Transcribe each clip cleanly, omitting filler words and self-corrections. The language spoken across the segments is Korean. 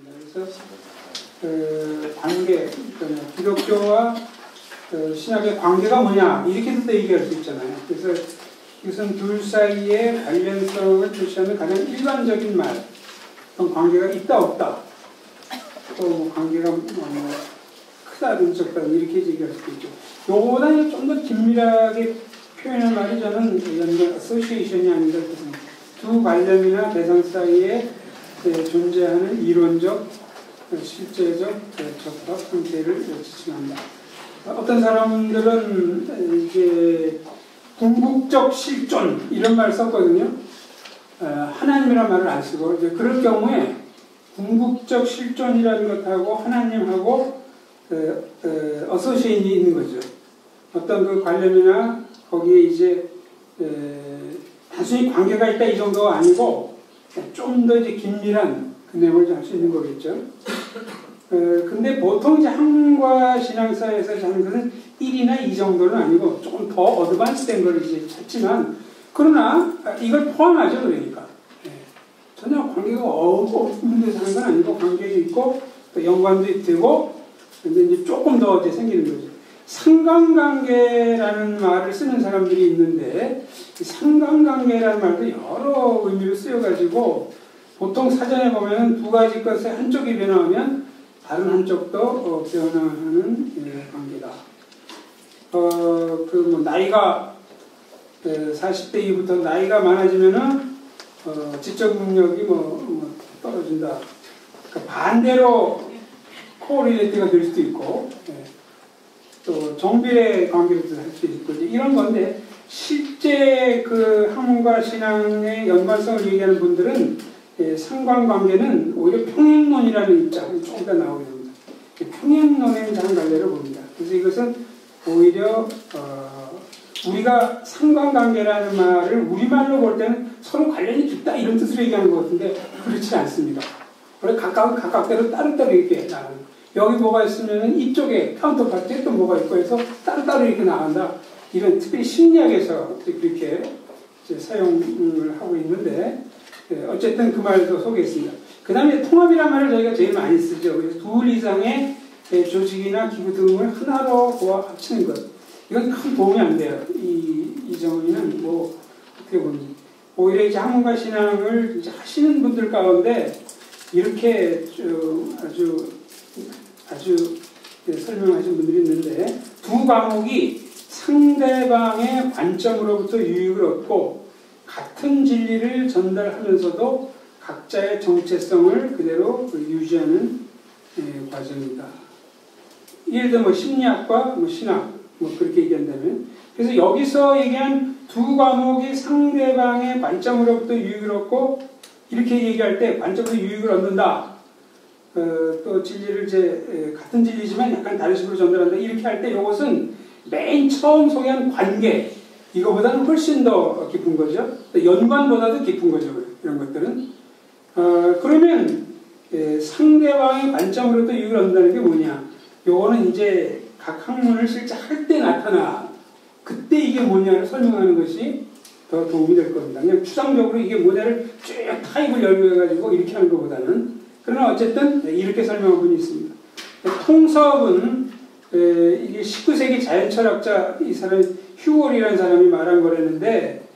그래서 관계, 기독교와 신약의 관계가 뭐냐 이렇게도 또 얘기할 수 있잖아요. 그래서 이것은 둘 사이의 관련성을 표시하는 가장 일반적인 말. 어떤 관계가 있다 없다. 또 뭐 관계가 크다든 적다든 이렇게 얘기할 수도 있죠. 요거보다는 좀 더 긴밀하게 표현한 말이 저는 연관 어소시에이션이 아닌가 싶습니다. 두 관념이나 대상 사이에 존재하는 이론적, 실제적 접합 상태를 지칭한다. 어떤 사람들은 이게 궁극적 실존 이런 말을 썼거든요. 하나님이라는 말을 안 쓰고 이제 그럴 경우에 궁극적 실존이라는 것하고 하나님하고 어소시에이션이 있는 거죠. 어떤 그 관념이나 거기에 이제 단순히 관계가 있다 이 정도가 아니고 좀 더 이제 긴밀한 그 내용을 할 수 있는 거겠죠. 근데 보통 이제 한국과 신앙사에서 하는 것은 1이나 2 정도는 아니고 조금 더 어드밴스된 걸 이제 찾지만 그러나 이걸 포함하죠. 그러니까 전혀 관계가 없는 데서 하는 건 아니고 관계도 있고 또 연관도 되고 근데 이제 조금 더 이제 생기는 거죠. 상관관계라는 말을 쓰는 사람들이 있는데 상관관계라는 말도 여러 의미로 쓰여가지고 보통 사전에 보면 두 가지 것의 한쪽이 변화하면 다른 한쪽도 변화하는 관계다. 그 뭐 나이가 40대 이후부터 나이가 많아지면은 지적 능력이 떨어진다. 그러니까 반대로 코릴레이트가 될 수도 있고. 또 정비례 관계로도 할 수 있고 이런 건데 실제 그 학문과 신앙의 연관성을 얘기하는 분들은 상관관계는 오히려 평행론이라는 입장이 조금 더 나오게 됩니다. 평행론의 장갈래로 봅니다. 그래서 이것은 오히려 우리가 상관관계라는 말을 우리말로 볼 때는 서로 관련이 깊다 이런 뜻으로 얘기하는 것 같은데 그렇지 않습니다. 원래 각각대로 따로따로 이렇게 나가는 여기 뭐가 있으면 이쪽에 카운터파트에 또 뭐가 있고 해서 따로따로 이렇게 나간다. 이런 특별히 심리학에서 그렇게 사용을 하고 있는데 어쨌든 그 말도 소개했습니다. 그 다음에 통합이라는 말을 저희가 제일 많이 쓰죠. 그래서 둘 이상의 조직이나 기구 등을 하나로 합치는 것. 이건 큰 도움이 안 돼요. 이 정의는 뭐 어떻게 보니 오히려 이제 학문과 신앙을 이제 하시는 분들 가운데 이렇게 아주 설명하신 분들이 있는데 두 과목이 상대방의 관점으로부터 유익을 얻고 같은 진리를 전달하면서도 각자의 정체성을 그대로 유지하는 과정이다. 예를 들어 심리학과 신학 그렇게 얘기한다면 그래서 여기서 얘기한 두 과목이 상대방의 관점으로부터 유익을 얻고 이렇게 얘기할 때 관점으로 유익을 얻는다. 또 진리를 이제 같은 진리지만 약간 다른 식으로 전달한다. 이렇게 할 때 이것은 맨 처음 소개한 관계 이거보다는 훨씬 더 깊은 거죠. 연관보다도 깊은 거죠. 이런 것들은 그러면 상대방의 관점으로부터 유익을 얻는다는 게 뭐냐? 요거는 이제 각 학문을 실제 할 때 나타나 그때 이게 뭐냐를 설명하는 것이 더 도움이 될 겁니다. 그냥 추상적으로 이게 뭐냐를 쭉 타입을 연구해가지고 이렇게 하는 것보다는 그러나 어쨌든 이렇게 설명한 분이 있습니다. 통섭은 이게 19세기 자연철학자 이 사람 휴월이라는 사람이 말한 거라는데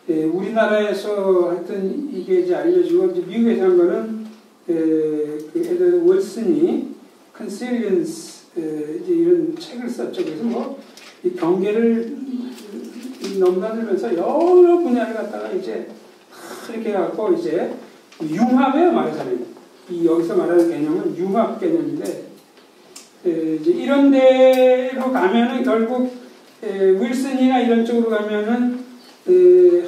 우리나라에서 하여튼 이게 이제 알려지고 이제 미국에서 한 거는 그 에드 월슨이 Consilience 이제 이런 책을 썼죠. 그래서 이 경계를 넘나들면서 여러 분야를 갖다가 이제 이렇게 해갖고 이제 융합이에요 말하자면. 여기서 말하는 개념은 융합 개념인데 이제 이런 데로 가면은 결국 윌슨이나 이런 쪽으로 가면은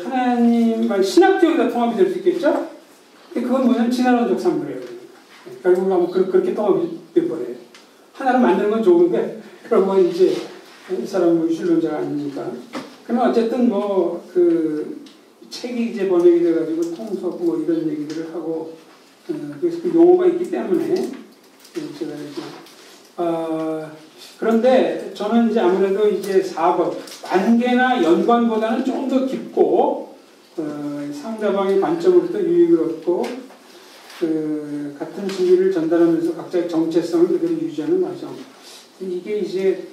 하나님 신학적으로 통합이 될 수 있겠죠? 근데 그건 뭐냐면 진화론적 산물이에요. 결국 가면 그렇게 통합이 돼버려요. 하나를 만드는 건 좋은데 그러면 이제 이 사람은 유실론자가 아니니까. 그러면 어쨌든 그 책이 이제 번역이 돼가지고 통섭 이런 얘기들을 하고 그래서 그 용어가 있기 때문에 제가 이제 그런데 저는 이제 아무래도 이제 4번 관계나 연관보다는 좀 더 깊고 상대방의 관점으로부터 유익을 얻고 같은 진리를 전달하면서 각자의 정체성을 그대로 유지하는 과정. 이게 이제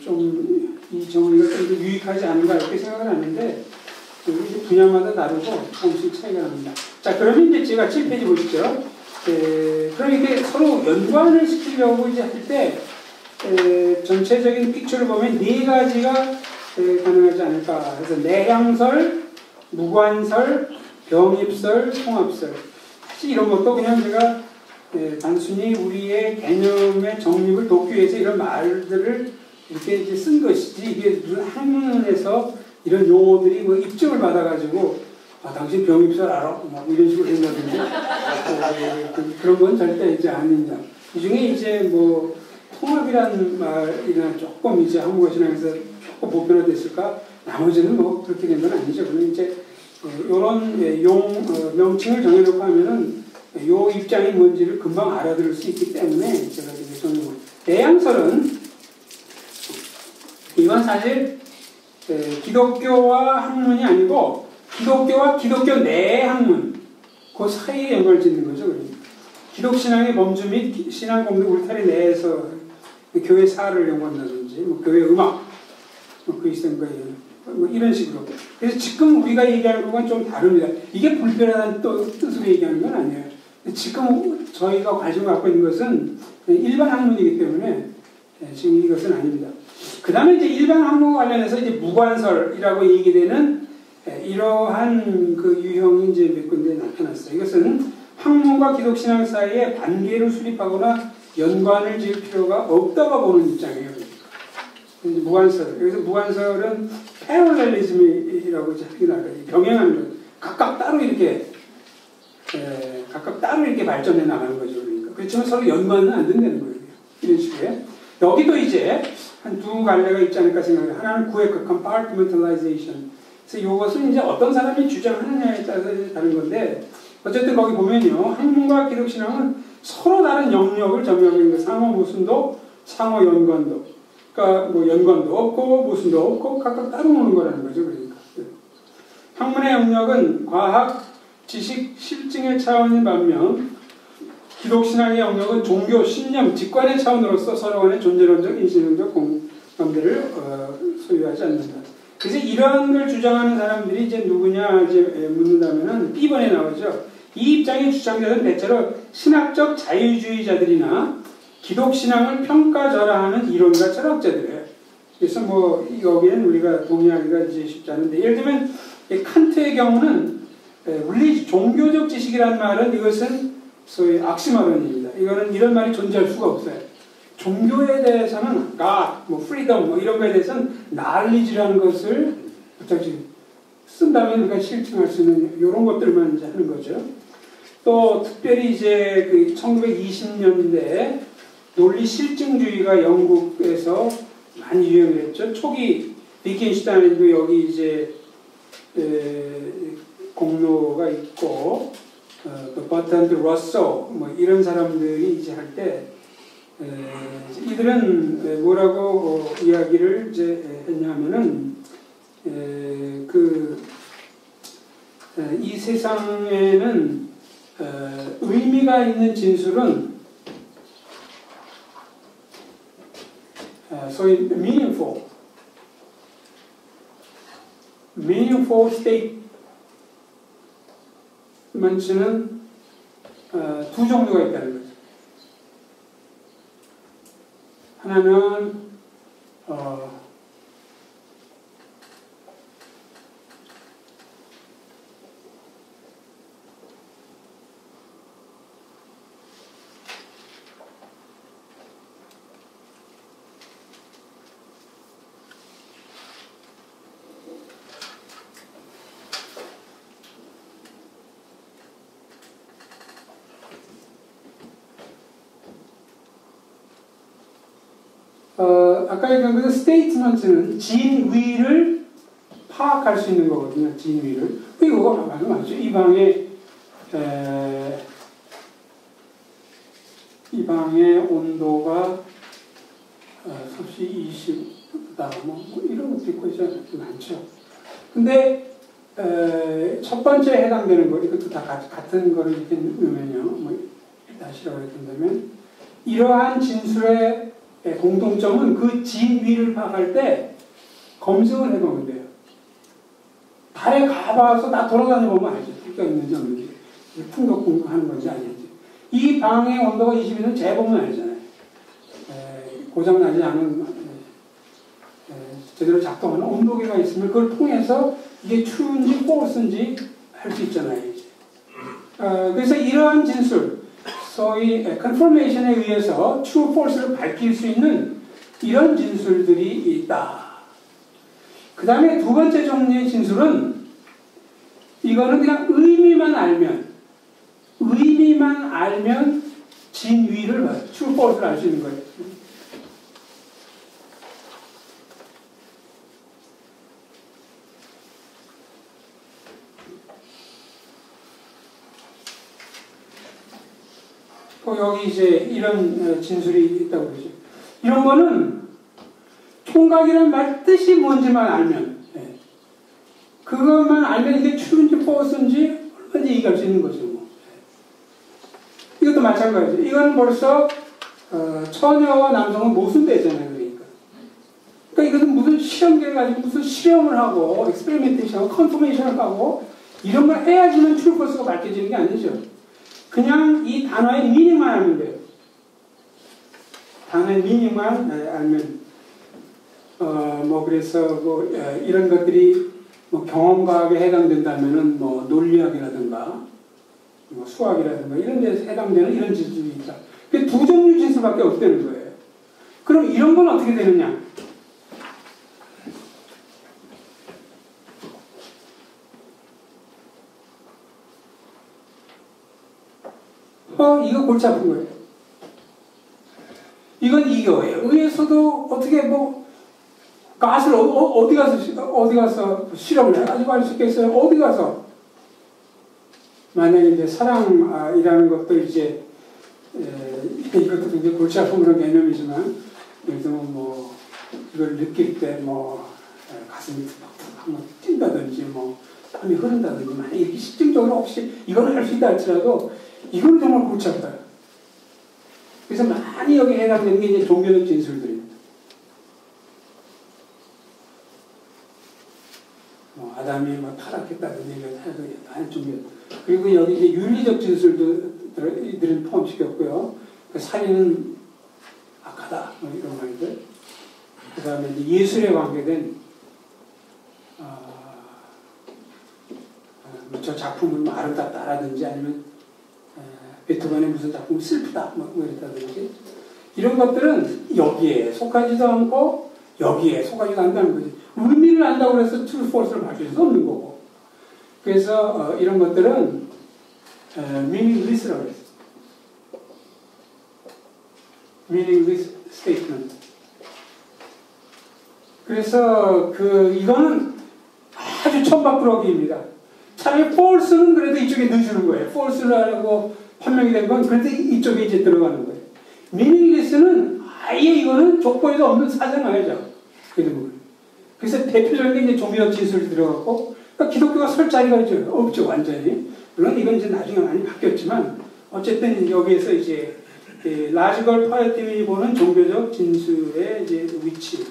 좀 이 정리가 좀 유익하지 않은가 이렇게 생각을 하는데 이제 분야마다 다르고 조금씩 차이가 납니다. 자, 그러면 이제 제가 7페이지 보시죠. 그럼 이게 서로 연관을 시키려고 이제 할 때 전체적인 픽처를 보면 네 가지가 가능하지 않을까. 그래서 내향설, 무관설, 병입설, 통합설. 사실 이런 것도 그냥 제가 단순히 우리의 개념의 정립을 돕기 위해서 이런 말들을 이렇게 이제 쓴 것이지, 이게 무슨 학문에서 이런 용어들이 뭐 입증을 받아가지고, 당신 병입설 알아? 뭐 이런 식으로 된다든지, 그런 건 절대 이제 아닙니다. 이 중에 이제 뭐, 통합이라는 말이나 조금 이제 한국어 신앙에서 조금 보편화됐을까? 나머지는 뭐 그렇게 된 건 아니죠. 그러면 이제, 요런 명칭을 정해놓고 하면은, 요 입장이 뭔지를 금방 알아들을 수 있기 때문에 제가 이제 정해놓은 내향설은 이건 사실 기독교와 학문이 아니고 기독교와 기독교 내 학문 그 사이에 연관을 짓는 거죠. 그러니까. 기독신앙의 범주 및 신앙 공부 울타리 내에서 교회사를 연구한다든지 뭐 교회 음악 뭐 그리스도인과의 뭐 이런 식으로. 그래서 지금 우리가 얘기하는 건 좀 다릅니다. 이게 불편하다는 뜻으로 얘기하는 건 아니에요. 지금 저희가 관심을 갖고 있는 것은 일반 학문이기 때문에 지금 이것은 아닙니다. 그 다음에 이제 일반 학문과 관련해서 이제 무관설이라고 얘기되는 이러한 그 유형이 이제 몇 군데 나타났어요. 이것은 학문과 기독신앙 사이에 관계를 수립하거나 연관을 지을 필요가 없다고 보는 입장이에요. 무관설. 여기서 무관설은 패럴렐리즘이라고 하긴 할까요? 병행하는 것. 각각 따로 이렇게 발전해 나가는 거죠. 그러니까. 그렇지만 서로 연관은 안 된다는 거예요. 이런 식으로. 여기도 이제 한 두 갈래가 있지 않을까 생각해요. 하나는 구획, compartmentalization. 그래서 이것은 이제 어떤 사람이 주장하느냐에 따라서 다른 건데, 어쨌든 거기 보면요. 학문과 기독신앙은 서로 다른 영역을 점유하고 있는 거예요. 상호 모순도, 상호 연관도. 그러니까 뭐 연관도 없고, 모순도 없고, 각각 따로 노는 거라는 거죠. 그러니까. 학문의 영역은 과학, 지식, 실증의 차원인 반면, 기독신앙의 영역은 종교, 신념, 직관의 차원으로서 서로 간의 존재론적, 인신론적 공감대를 소유하지 않는다. 그래서 이런 걸 주장하는 사람들이 이제 누구냐 이제 묻는다면은 B번에 나오죠. 이 입장의 주장자들은 대체로 신학적 자유주의자들이나 기독신앙을 평가절하하는 이론가 철학자들이에요. 그래서 뭐 여기엔 우리가 동의하기가 이제 쉽지 않은데, 예를 들면 칸트의 경우는 종교적 지식이라는 말은 이것은 소위 악시마론입니다. 이거는 이런 말이 존재할 수가 없어요. 종교에 대해서는 God, 뭐 freedom 뭐 이런 거에 대해서는 knowledge라는 것을 쓴다면 우리가 실증할 수 있는 이런 것들만 이제 하는 거죠. 또 특별히 이제 그 1920년대 논리 실증주의가 영국에서 많이 유행을 했죠. 초기 비켄슈타인도 여기 이제 공로가 있고, 또 버트란드 러서 뭐 이런 사람들이 이제 할 때 이들은 뭐라고 이야기를 이제 했냐면은 이 세상에는 의미가 있는 진술은 소위 meaningful statement는 두 종류가 있다는 거죠. 하나는 아까 얘기한 것은 스테이트먼트는 진위를 파악할 수 있는 거거든요. 진위를. 이거 맞죠? 이 방의 온도가 섭씨 20도다. 뭐 이런 것도 있고 이제 많죠. 근데 첫 번째 해당되는 거, 이것도 다 같은 거를 이렇게 넣으면요. 뭐, 다시라고 했다면, 이러한 진술의 공통점은 그 진위를 파악할 때 검증을 해보면 돼요. 달에 가봐서 다 돌아다녀 보면 알죠. 물기가 있는지 없는지. 풍력 공급하는 건지 아닌지. 이 방의 온도가 20이면 재보면 알잖아요. 고장나지 않은, 제대로 작동하는 온도계가 있으면 그걸 통해서 이게 true인지 false인지 할 수 있잖아요. 그래서 이러한 진술, 소위 confirmation에 의해서 true, false를 밝힐 수 있는 이런 진술들이 있다. 그 다음에 두 번째 종류의 진술은 이거는 그냥 의미만 알면 진위를 봐요. true, false를 알 수 있는 거예요. 여기 이제 이런 진술이 있다고 그러죠. 이런 거는 총각이라는 말 뜻이 뭔지만 알면, 그것만 알면 이게 true인지 false인지 얼마든지 얘기할 수 있는 거죠. 뭐. 이것도 마찬가지죠. 이건 벌써 처녀와 남성은 모순되잖아요. 그러니까 이것은 무슨 실험계 가지고 무슨 실험을 하고 experimentation, confirmation을 하고 이런 걸 해야지만 true, false가 밝혀지는 게 아니죠. 그냥 이 단어의 미닝만 알면 돼요. 단어의 미닝만 알면, 그래서 이런 것들이 경험과학에 해당된다면은 논리학이라든가, 수학이라든가 이런 데서 해당되는 이런 진술이 있다. 그 두 종류 진술밖에 없다는 거예요. 그럼 이런 건 어떻게 되느냐? 이거 골치 아픈 거예요. 이건 이거예요. 의에서도 어떻게 가스를 어디 가서 실험을 해가지고 할 수 있겠어요? 어디 가서? 만약에 이제 사랑이라는 것도 이제, 이것도 굉장히 골치 아픈 그런 개념이지만, 예를 들면 이걸 느낄 때 가슴이 툭툭 한번 뛴다든지, 땀이 흐른다든지, 만약 이렇게 실증적으로 혹시 이걸 할 수 있다 할지라도, 이건 정말 골치 아파요. 그래서 많이 여기 해당되는 게 이제 종교적 진술들입니다. 아담이 타락했다든지 많은 종교. 그리고 여기 이제 윤리적 진술들은 포함시켰고요. 살인은 악하다 이런 말들. 그 다음에 이제 예술에 관계된 저 작품은 아름답다라든지 아니면 베토벤의 무슨 작품 슬프다 이랬다든지 이런 것들은 여기에 속하지도 않고 여기에 속하지도 않다는 거지. 의미를 안다고 해서 true, false를 밝힐 수 없는 거고. 그래서 이런 것들은 meaningless라고 했어요. meaningless statement. 그래서 이거는 아주 천박부러기입니다. 차라리 false는 그래도 이쪽에 넣어주는 거예요. false라고 판명이 된 건 그런데 이쪽에 이제 들어가는 거예요. meaningless는 아예 이거는 족보에도 없는 사생아죠. 그래서 대표적인 게 이제 종교적 진술이 들어갔고, 그러니까 기독교가 설 자리가 없죠, 완전히. 물론 이건 이제 나중에 많이 바뀌었지만, 어쨌든 여기에서 이제 라지컬 파이어티이 보는 종교적 진술의 이제 위치.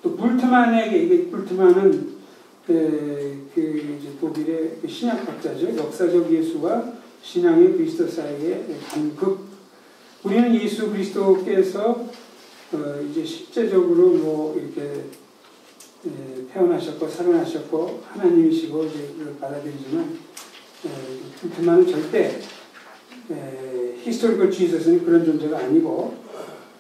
또 불트만에게, 이게 불트만은 이제 독일의 신약학자죠. 역사적 예수와 신앙의 그리스도 사이의 간극. 우리는 예수 그리스도께서 이제 실제적으로 이렇게 태어나셨고 살아나셨고 하나님이시고 이제 그걸 받아들이지만 그만은 절대 히스토리컬 지저스는 그런 존재가 아니고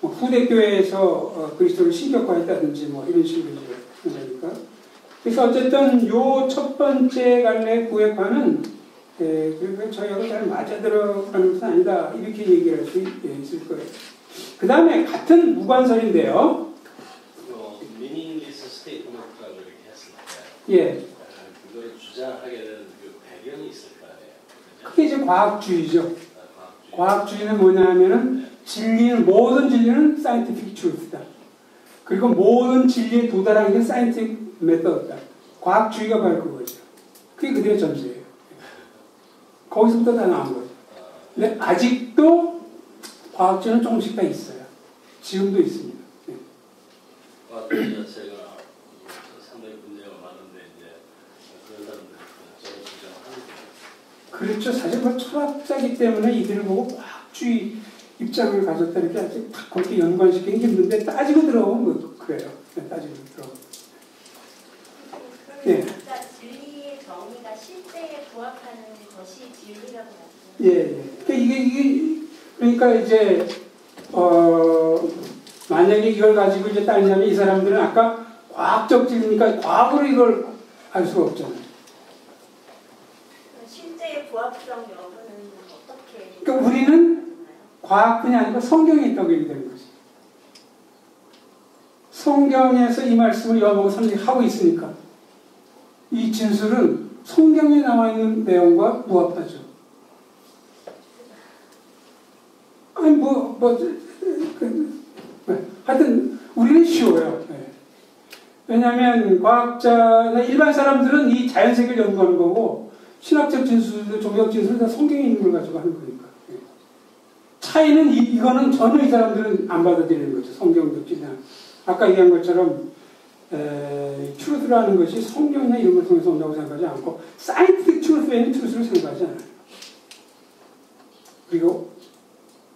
후대 교회에서 그리스도를 신격화했다든지 이런 식으로 그러니까. 그래서 어쨌든 요 첫 번째 갈래 구획파는 그리고 저희하고 잘 맞아들어가는 것은 아니다. 이렇게 얘기를 할 수 있을 거예요. 그 다음에 같은 무관설인데요. meaningless statement라고 이렇게 했을 때, 예. 그걸 주장하게 되는 그 배경이 있을 거 아니에요. 그게 이제 과학주의죠. 과학주의는 뭐냐면은 모든 진리는 scientific truth다. 그리고 모든 진리에 도달하는 게 scientific method다. 과학주의가 바로 그거죠. 그게 그들의 전제예요. 거기서부터 다 나온 거죠. 근데 아직도 과학자는 조금씩 다 있어요. 지금도 있습니다. 네. 과학자 자체가 상당히 문제가 많은데 이제 그런 사람들 저런 주장을 하는 거예요. 그렇죠. 사실 뭐 철학자이기 때문에 이들을 보고 과학주의 입장을 가졌다 이렇게 아직 딱 그렇게 연관시키기 힘든데 따지고 들어오면 뭐 그래요. 따지고 들어오면. 예. 그러니까 진리의 정의가 실제에 부합하는 것이 진리라고 말씀하시죠. 예. 그러니까 이제 만약에 이걸 가지고 이제 따지자면 이 사람들은 아까 과학적 진리니까 과학으로 이걸 알 수가 없잖아요. 실제의 부합성 여부는 어떻게? 그러니까 우리는 과학뿐이 아니고 성경에 있다고 얘기되는 거지. 성경에서 이 말씀을 요한복음 3장에 하고 있으니까 이 진술은 성경에 나와 있는 내용과 부합하죠. 아니 하여튼 우리는 쉬워요. 네. 왜냐하면 과학자나 일반 사람들은 이 자연세계를 연구하는 거고 신학적 진술도 종교적 진술도 다 성경에 있는 걸 가지고 하는 거니까. 네. 차이는 이거는 전혀 이 사람들은 안 받아들이는 거죠. 성경적 진술. 아까 얘기한 것처럼 트루스라는 것이 성경이나 이런 걸 통해서 온다고 생각하지 않고 사이언티픽 트루스에는 트루스를 생각하지 않아요. 그리고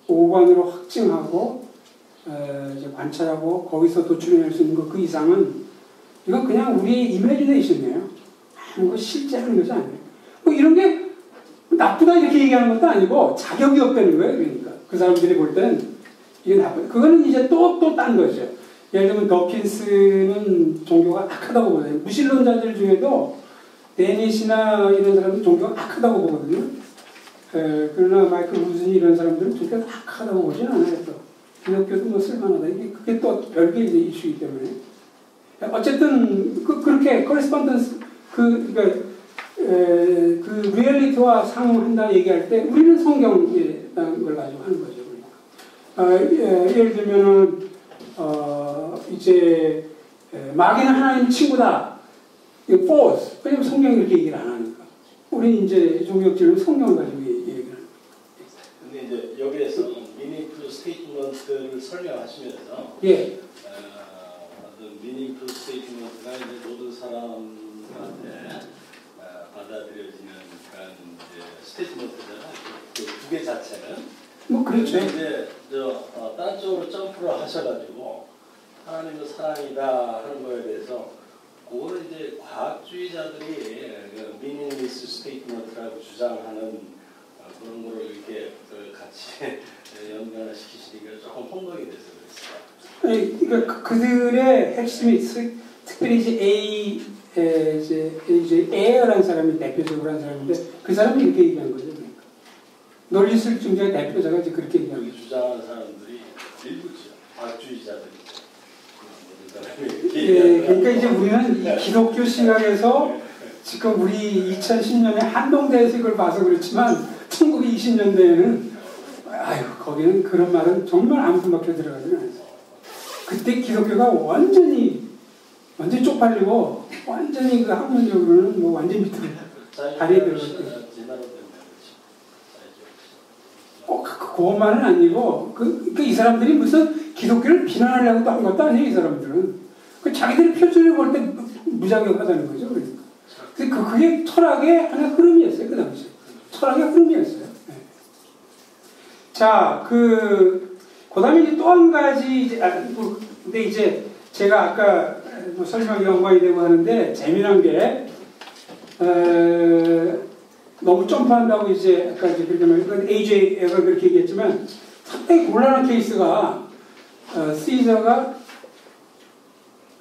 오관으로 확증하고 이제 관찰하고 거기서 도출해낼 수 있는 것 그 이상은 이건 그냥 우리의 이미지네이션이에요. 아무 거 실제 하는 것이 아니에요. 뭐 이런 게 나쁘다 이렇게 얘기하는 것도 아니고 자격이 없다는 거예요. 그러니까 그 사람들이 볼 때는 이게 나쁘다. 그거는 이제 또 딴 거죠. 예를 들면 더킨스는 종교가 악하다고 보거든요. 무신론자들 중에도 데니시나 이런 사람들 종교가 악하다고 보거든요. 그러나 마이클 우즈니 이런 사람들은 절대 악하다고 보진 않아요. 또 기독교도 뭐 쓸만하다. 그게 또 별개 이제 이슈이기 때문에 어쨌든 그렇게 커리스폰던스 그 리얼리티와 상응한다 얘기할 때 우리는 성경이라는 걸 가지고 하는 거죠. 그러니까 예를 들면은 이제 마귀는 하나님 친구다. 이거 false. 왜냐면 성경이 이렇게 얘기를 안 하니까. 우리는 이제 종교적으로 성경을 가지고 얘기를 하는 거예요. 근데 이제 여기에서 meaningful statement를 설명하시면서 예. 어떤 meaningful statement가 이제 모든 사람한테 받아들여지는 그런 이제 스테이트먼트잖아요. 그 두 개 자체는. 뭐 그렇죠. 이제 딴 쪽으로 점프를 하셔가지고 하나님은 사랑이다 하는 거에 대해서 그거는 이제 과학주의자들이 meaningless statement라고 주장하는 그런 거를 이렇게 같이 연관을 시키시니까 조금 혼동이 돼서 그랬어요. 그러니까 그들의 핵심이 특별히 이제 에어라는 사람이 대표적으로 한 사람인데 그 사람이 이렇게 얘기한 거죠. 그러니까. 논리술 중에 대표자가 이제 그렇게 얘기한 거죠. 주장하는 사람들이 일부죠. 과학주의자들이죠. 예, 그러니까 이제 우리는 이 기독교 시각에서 지금 우리 2010년에 한동대에서 이걸 봐서 그렇지만 1920년대에는 아유 거기는 그런 말은 정말 아무튼 막혀 들어가지 않았어요. 그때 기독교가 완전히 쪽팔리고 완전히 그 학문적으로는 뭐 완전 밑으로 다리에 들어갔어요. 꼭 그것만은 아니고 이 사람들이 무슨 기독교를 비난하려고 한 것도 아니에요. 이 사람들은 자기들이 표준을 볼 때 무자격하다는 거죠. 그러니까 그게 철학의 하나의 흐름이었어요. 그 당시에 철학의 흐름이었어요. 네. 자, 그 다음에 이제 또 한 가지 근데 이제 제가 아까 뭐 설명이 연관이 되고 하는데 재미난 게 너무 점프한다고 이제 아까 이제 그렇게 말했던 AJ가 그렇게 얘기했지만 상당히 곤란한 케이스가 시저가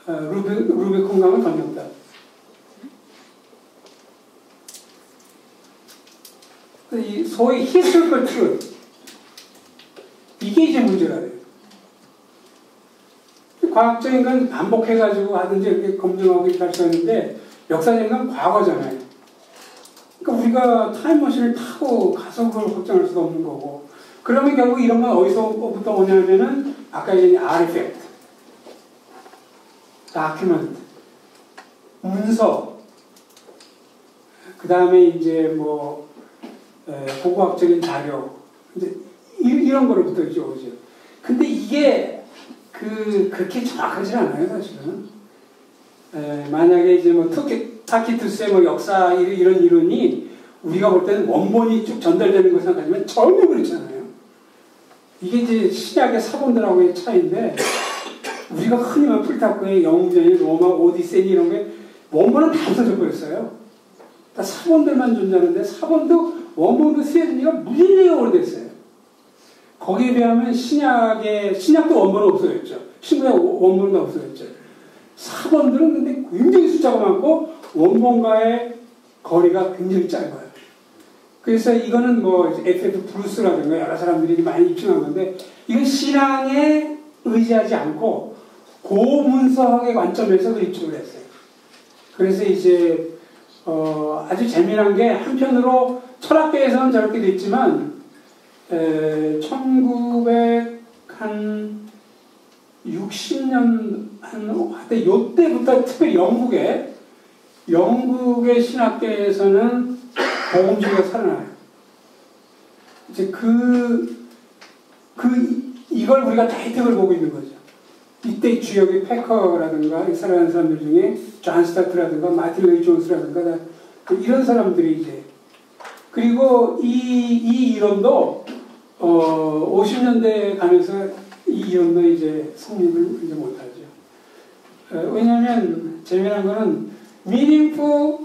루비콘 강을 건넜다. 이 소위 historical truth 이게 이제 문제가 돼요. 과학적인 건 반복해가지고 하든지 이렇게 검증하고 이렇게 할 수 있는데 역사적인 건 과거잖아요. 그러니까 우리가 타임머신을 타고 가서 그걸 확정할 수도 없는 거고 그러면 결국 이런 건 어디서부터 오냐면은 아까 얘기한 아르팩트, 다큐멘트, 문서 그 다음에 이제 뭐 고고학적인 자료 이제 이런 거로부터 이제 오죠. 근데 이게 그렇게 정확하지 않아요, 사실은. 만약에 이제 뭐 타키투스의 뭐 역사 이런 이론이 우리가 볼 때는 원본이 쭉 전달되는 거 생각하지만 전혀 그렇지 않아요. 이게 이제 신약의 사본들하고의 차이인데 우리가 흔히 말 풀타크의 영웅전이 로마 오디세이 이런 게 원본은 다 없어져 버렸어요. 다 사본들만 존재하는데 사본도 원본도 쓰여진 지가 무지하게 오래됐어요. 거기에 비하면 신약도 원본은 없어졌죠. 신구약 원본도 없어졌죠. 사본들은 근데 굉장히 숫자가 많고 원본과의 거리가 굉장히 짧아요. 그래서 이거는 뭐 FF 브루스라든가 여러 사람들이 많이 입증한 건데 이건 신앙에 의지하지 않고 고문서학의 관점에서도 입증을 했어요. 그래서 이제 아주 재미난 게 한편으로 철학계에서는 저렇게 됐지만 1960년 한때 요때부터 특별히 영국의 신학계에서는 복음주의가 살아나요. 이제 이걸 우리가 다 혜택을 보고 있는 거죠. 이때 주역의 패커라든가 이스라엘 사람들 중에 존 스타트라든가 마틴 로이드 존스라든가 이런 사람들이 이제 그리고 이 이론도 50년대에 가면서 이 이론도 이제 성립을 이제 못하죠. 왜냐하면 재미난 거는 meaningful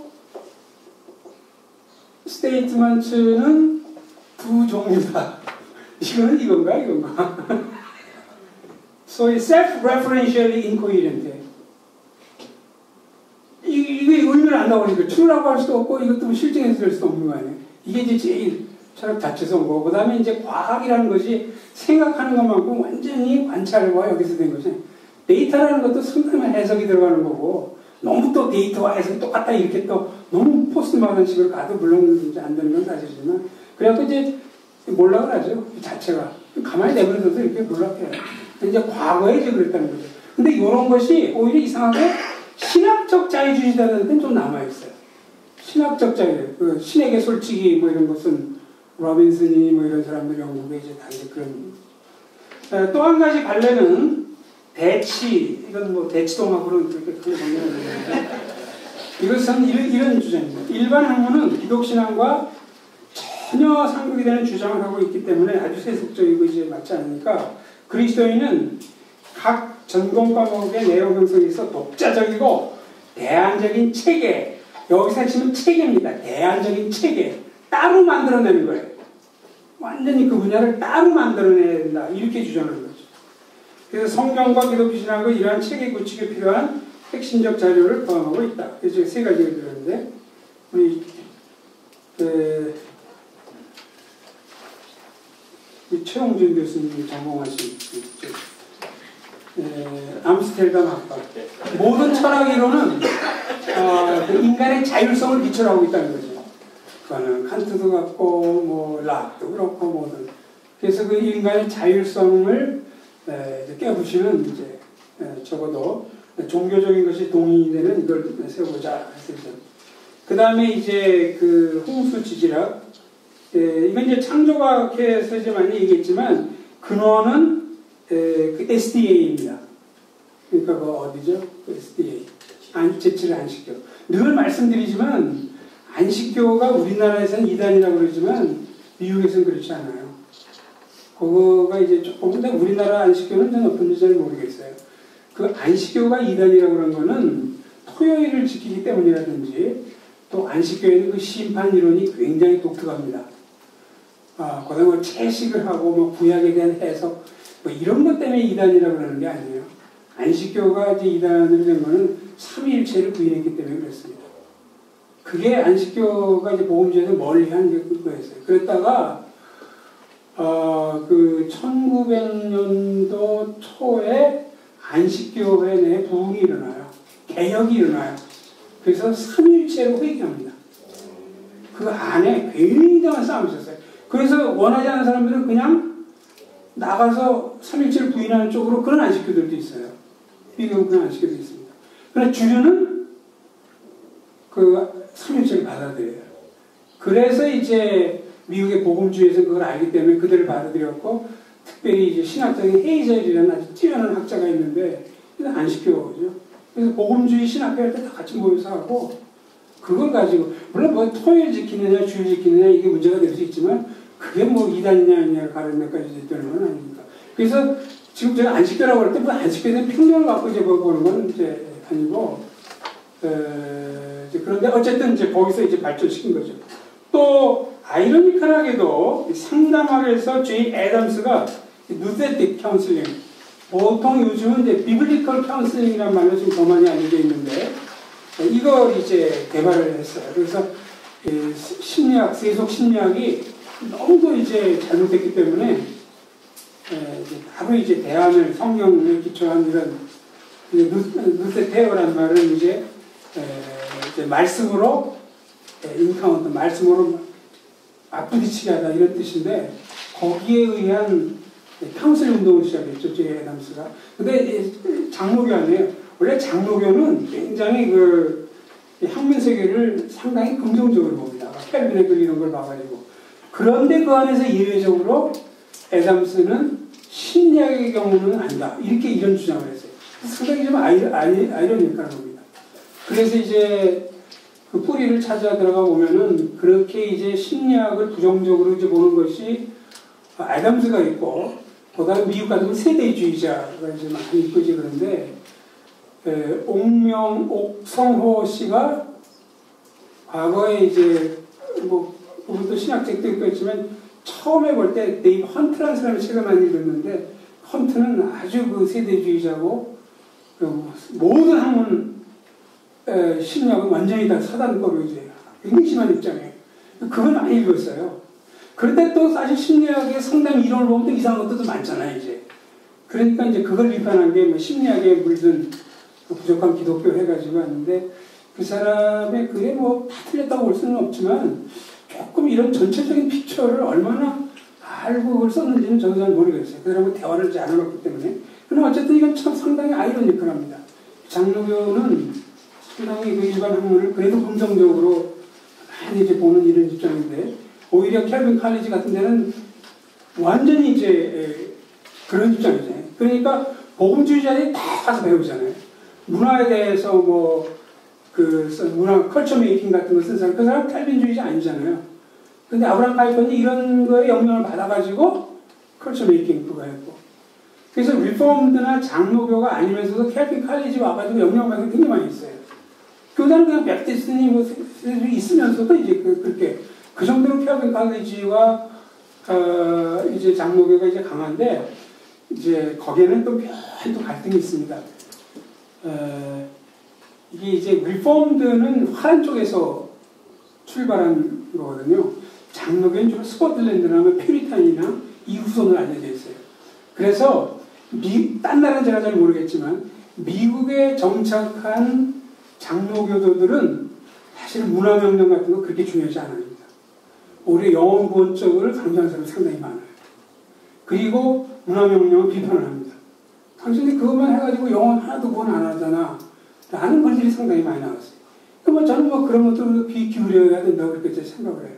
statements는 두 종류다. 이거는 이건가? 소위 self-referentially incoherent. 이게 의미를 안 나오니까 true라고 할 수도 없고 이것도 실증해서 될 수도 없는 거 아니에요. 이게 이제 제일 철학 자체에서 온 거고, 그 다음에 이제 과학이라는 것이 생각하는 것만큼 완전히 관찰과 여기서 된 거지. 데이터라는 것도 상당히 해석이 들어가는 거고, 너무 또 데이터와 해석이 똑같다 이렇게 또 너무 포스트마던 식으로 가도 물론 이제 안 되는 건 사실이지만, 그래갖고 이제 몰락을 하죠. 이 자체가. 가만히 내버려둬서 이렇게 몰락해요. 이제 과거에 이제 그랬다는 거죠. 근데 이런 것이 오히려 이상하게 신학적 자유주의자들한테는 좀 남아있어요. 신학적 자유, 신에게 솔직히 뭐 이런 것은 로빈슨이 뭐 이런 사람들 영국에 이제 다 이제 그런. 또 한 가지 관례는 대치, 이건 뭐 대치동학으로는 그렇게 크게 정리가 되는데, 이것은 이런 주장입니다. 일반 학문은 기독신앙과 전혀 상극이 되는 주장을 하고 있기 때문에 아주 세속적이고 이제 맞지 않으니까 그리스도인은 각 전공 과목의 내용 형성에 있어 독자적이고 대안적인 체계, 여기서 치면 체계입니다. 대안적인 체계. 따로 만들어내는 거예요. 완전히 그 분야를 따로 만들어내야 된다. 이렇게 주장하는 거죠. 그래서 성경과 기독교 신학은 이러한 체계 구축에 필요한 핵심적 자료를 포함하고 있다. 그래서 세 가지를 들었는데, 우리 최홍준 교수님이 전공하신 암스테르담 학파. 모든 철학 이론은 인간의 자율성을 기초로 하고 있다는 거죠. 그거는 칸트도 같고 뭐 락도 그렇고 뭐든. 그래서 그 인간의 자율성을 깨부시는 이제 적어도 종교적인 것이 동의되는 이걸 세우고자 했었죠. 그 다음에 이제 그 홍수 지질학. 이건 이제 창조과학에서 이제 많이 얘기했지만 근원은 그 SDA입니다. 그러니까 그 어디죠? 그 SDA. 제칠 안식교. 늘 말씀드리지만 안식교가 우리나라에서는 이단이라고 그러지만 미국에서는 그렇지 않아요. 그거가 이제 조금, 근데 우리나라 안식교는 저는 어떤지 잘 모르겠어요. 그 안식교가 이단이라고 그런 거는 토요일을 지키기 때문이라든지 또 안식교에는 그 심판 이론이 굉장히 독특합니다. 그다음에 뭐 채식을 하고 뭐 구약에 대한 해석 뭐 이런 것 때문에 이단이라고 그러는 게 아니에요. 안식교가 이제 이단으로 된 거는 삼위일체를 부인했기 때문에 그렇습니다. 그게 안식교가 이제 복음주의에서 멀리한 게 그거였어요. 그랬다가 그 1900년도 초에 안식교회 내에 부흥이 일어나요. 개혁이 일어나요. 그래서 삼위일체로 회귀합니다. 그 안에 굉장한 싸움이 있었어요. 그래서 원하지 않는 사람들은 그냥 나가서 삼위일체를 부인하는 쪽으로 그런 안식교들도 있어요. 미국은 그런 안식교도 있습니다. 그러나 주류는 그 설명책을 받아들여요. 그래서 이제 미국의 복음주의에서 그걸 알기 때문에 그들을 받아들였고, 특별히 이제 신학적인 헤이젤이라는 아주 뛰어난 학자가 있는데 안 시켜오죠. 그래서 복음주의 신학회할 때 다 같이 모여서 하고, 그걸 가지고 물론 뭐 토요일 지키느냐 주일 지키느냐 이게 문제가 될 수 있지만 그게 뭐 이단이냐 아니냐 가는 데까지 되는 건 아닙니다. 그래서 지금 제가 안 시켜라고 할 때 뭐 안 시켜야 되는 평면을 갖고 이제 보는 건 이제 아니고, 이제 그런데 어쨌든 이제 거기서 이제 발전시킨 거죠. 또 아이러니컬하게도 상담학에서 제이 애덤스가 누세틱 카운슬링, 보통 요즘은 이제 비블리컬 카운슬링이라는 말로 지금 더 많이 알려져 있는데 이걸 이제 개발을 했어요. 그래서 심리학, 세속 심리학이 너무도 이제 잘못됐기 때문에 바로 이제 대안을 성경에 기초한 이런 누세테어라는 말은 이제 말씀으로 인카운터, 말씀으로 맞부딪히게 하다 이런 뜻인데 거기에 의한 카운슬 운동을 시작했죠, 제이 애덤스가. 근데 장로교 아니에요. 원래 장로교는 굉장히 그 학문 세계를 상당히 긍정적으로 봅니다. 켈빈의 글 이런 걸 봐가지고. 그런데 그 안에서 예외적으로 애덤스는 심리학의 경우는 아니다. 이런 주장을 했어요. 상당히 좀 아이러니컬한 겁니다. 그래서 이제 그 뿌리를 찾아 들어가 보면은 그렇게 이제 심리학을 부정적으로 이제 보는 것이 애덤스가 있고, 보다는 미국 같은 세대주의자가 이제 많이 있고지. 그런데 옥성호 씨가 과거에 이제 뭐 그분도 신학책도 있겠지만 처음에 볼 때 데이브 헌트라는 사람의 책을 많이 읽었는데, 헌트는 아주 그 세대주의자고 모든 학문 심리학은 완전히 다 사단법으로 이제 굉장히 심한 입장이에요. 그건 많이 읽었어요. 그런데 또 사실 심리학의 상당 이론을 보면 또 이상한 것도 많잖아요, 이제. 그러니까 이제 그걸 비판한 게 뭐 심리학에 물든 부족한 기독교 해가지고 왔는데, 그 사람의 글에 뭐 다 틀렸다고 볼 수는 없지만 조금 이런 전체적인 픽처를 얼마나 알고 그걸 썼는지는 저도 잘 모르겠어요. 그 사람과 대화를 잘 안 해봤기 때문에. 그럼 어쨌든 이건 참 상당히 아이러니컬합니다. 장로교는 상당히 그 일반 학문을 그래도 긍정적으로 많이 이제 보는 이런 입장인데, 오히려 켈빈 칼리지 같은 데는 완전히 이제 그런 입장이잖아요. 그러니까 복음주의자들이 다 가서 배우잖아요. 문화에 대해서 뭐 문화 컬처 메이킹 같은 거 쓴 사람, 그 사람 켈빈주의자 아니잖아요. 근데 아브라함 카이퍼는 이런 거에 영향을 받아가지고 컬처 메이킹 그거 했고, 그래서 리포먼드나 장로교가 아니면서도 켈빈 칼리지 와가지고 영향을 받은 게 굉장히 많이 있어요. 교단은 그냥 베프티스트니 뭐 있으면서도 이제 그렇게 그 정도로 켈빈 칼리지와 이제 장로교가 이제 강한데, 이제 거기에는 또 별도 갈등이 있습니다. 이게 이제 리포먼드는 화란 쪽에서 출발한 거거든요. 장로교는 주로 스코틀랜드나 퓨리탄이나 이 후손으로 알려져 있어요. 그래서 딴 나라는 제가 잘 모르겠지만 미국에 정착한 장로교도들은 사실 문화명령 같은 거 그렇게 중요하지 않습니다. 오히려 영혼구원적을 강조하는 사람이 상당히 많아요. 그리고 문화명령을 비판을 합니다. 당신이 그것만 해가지고 영혼 하나도 구원 안 하잖아 라는 글들이 상당히 많이 나왔어요. 그러면 저는 뭐 그런 것도 귀 기울여야 된다고 그렇게 생각을 해요.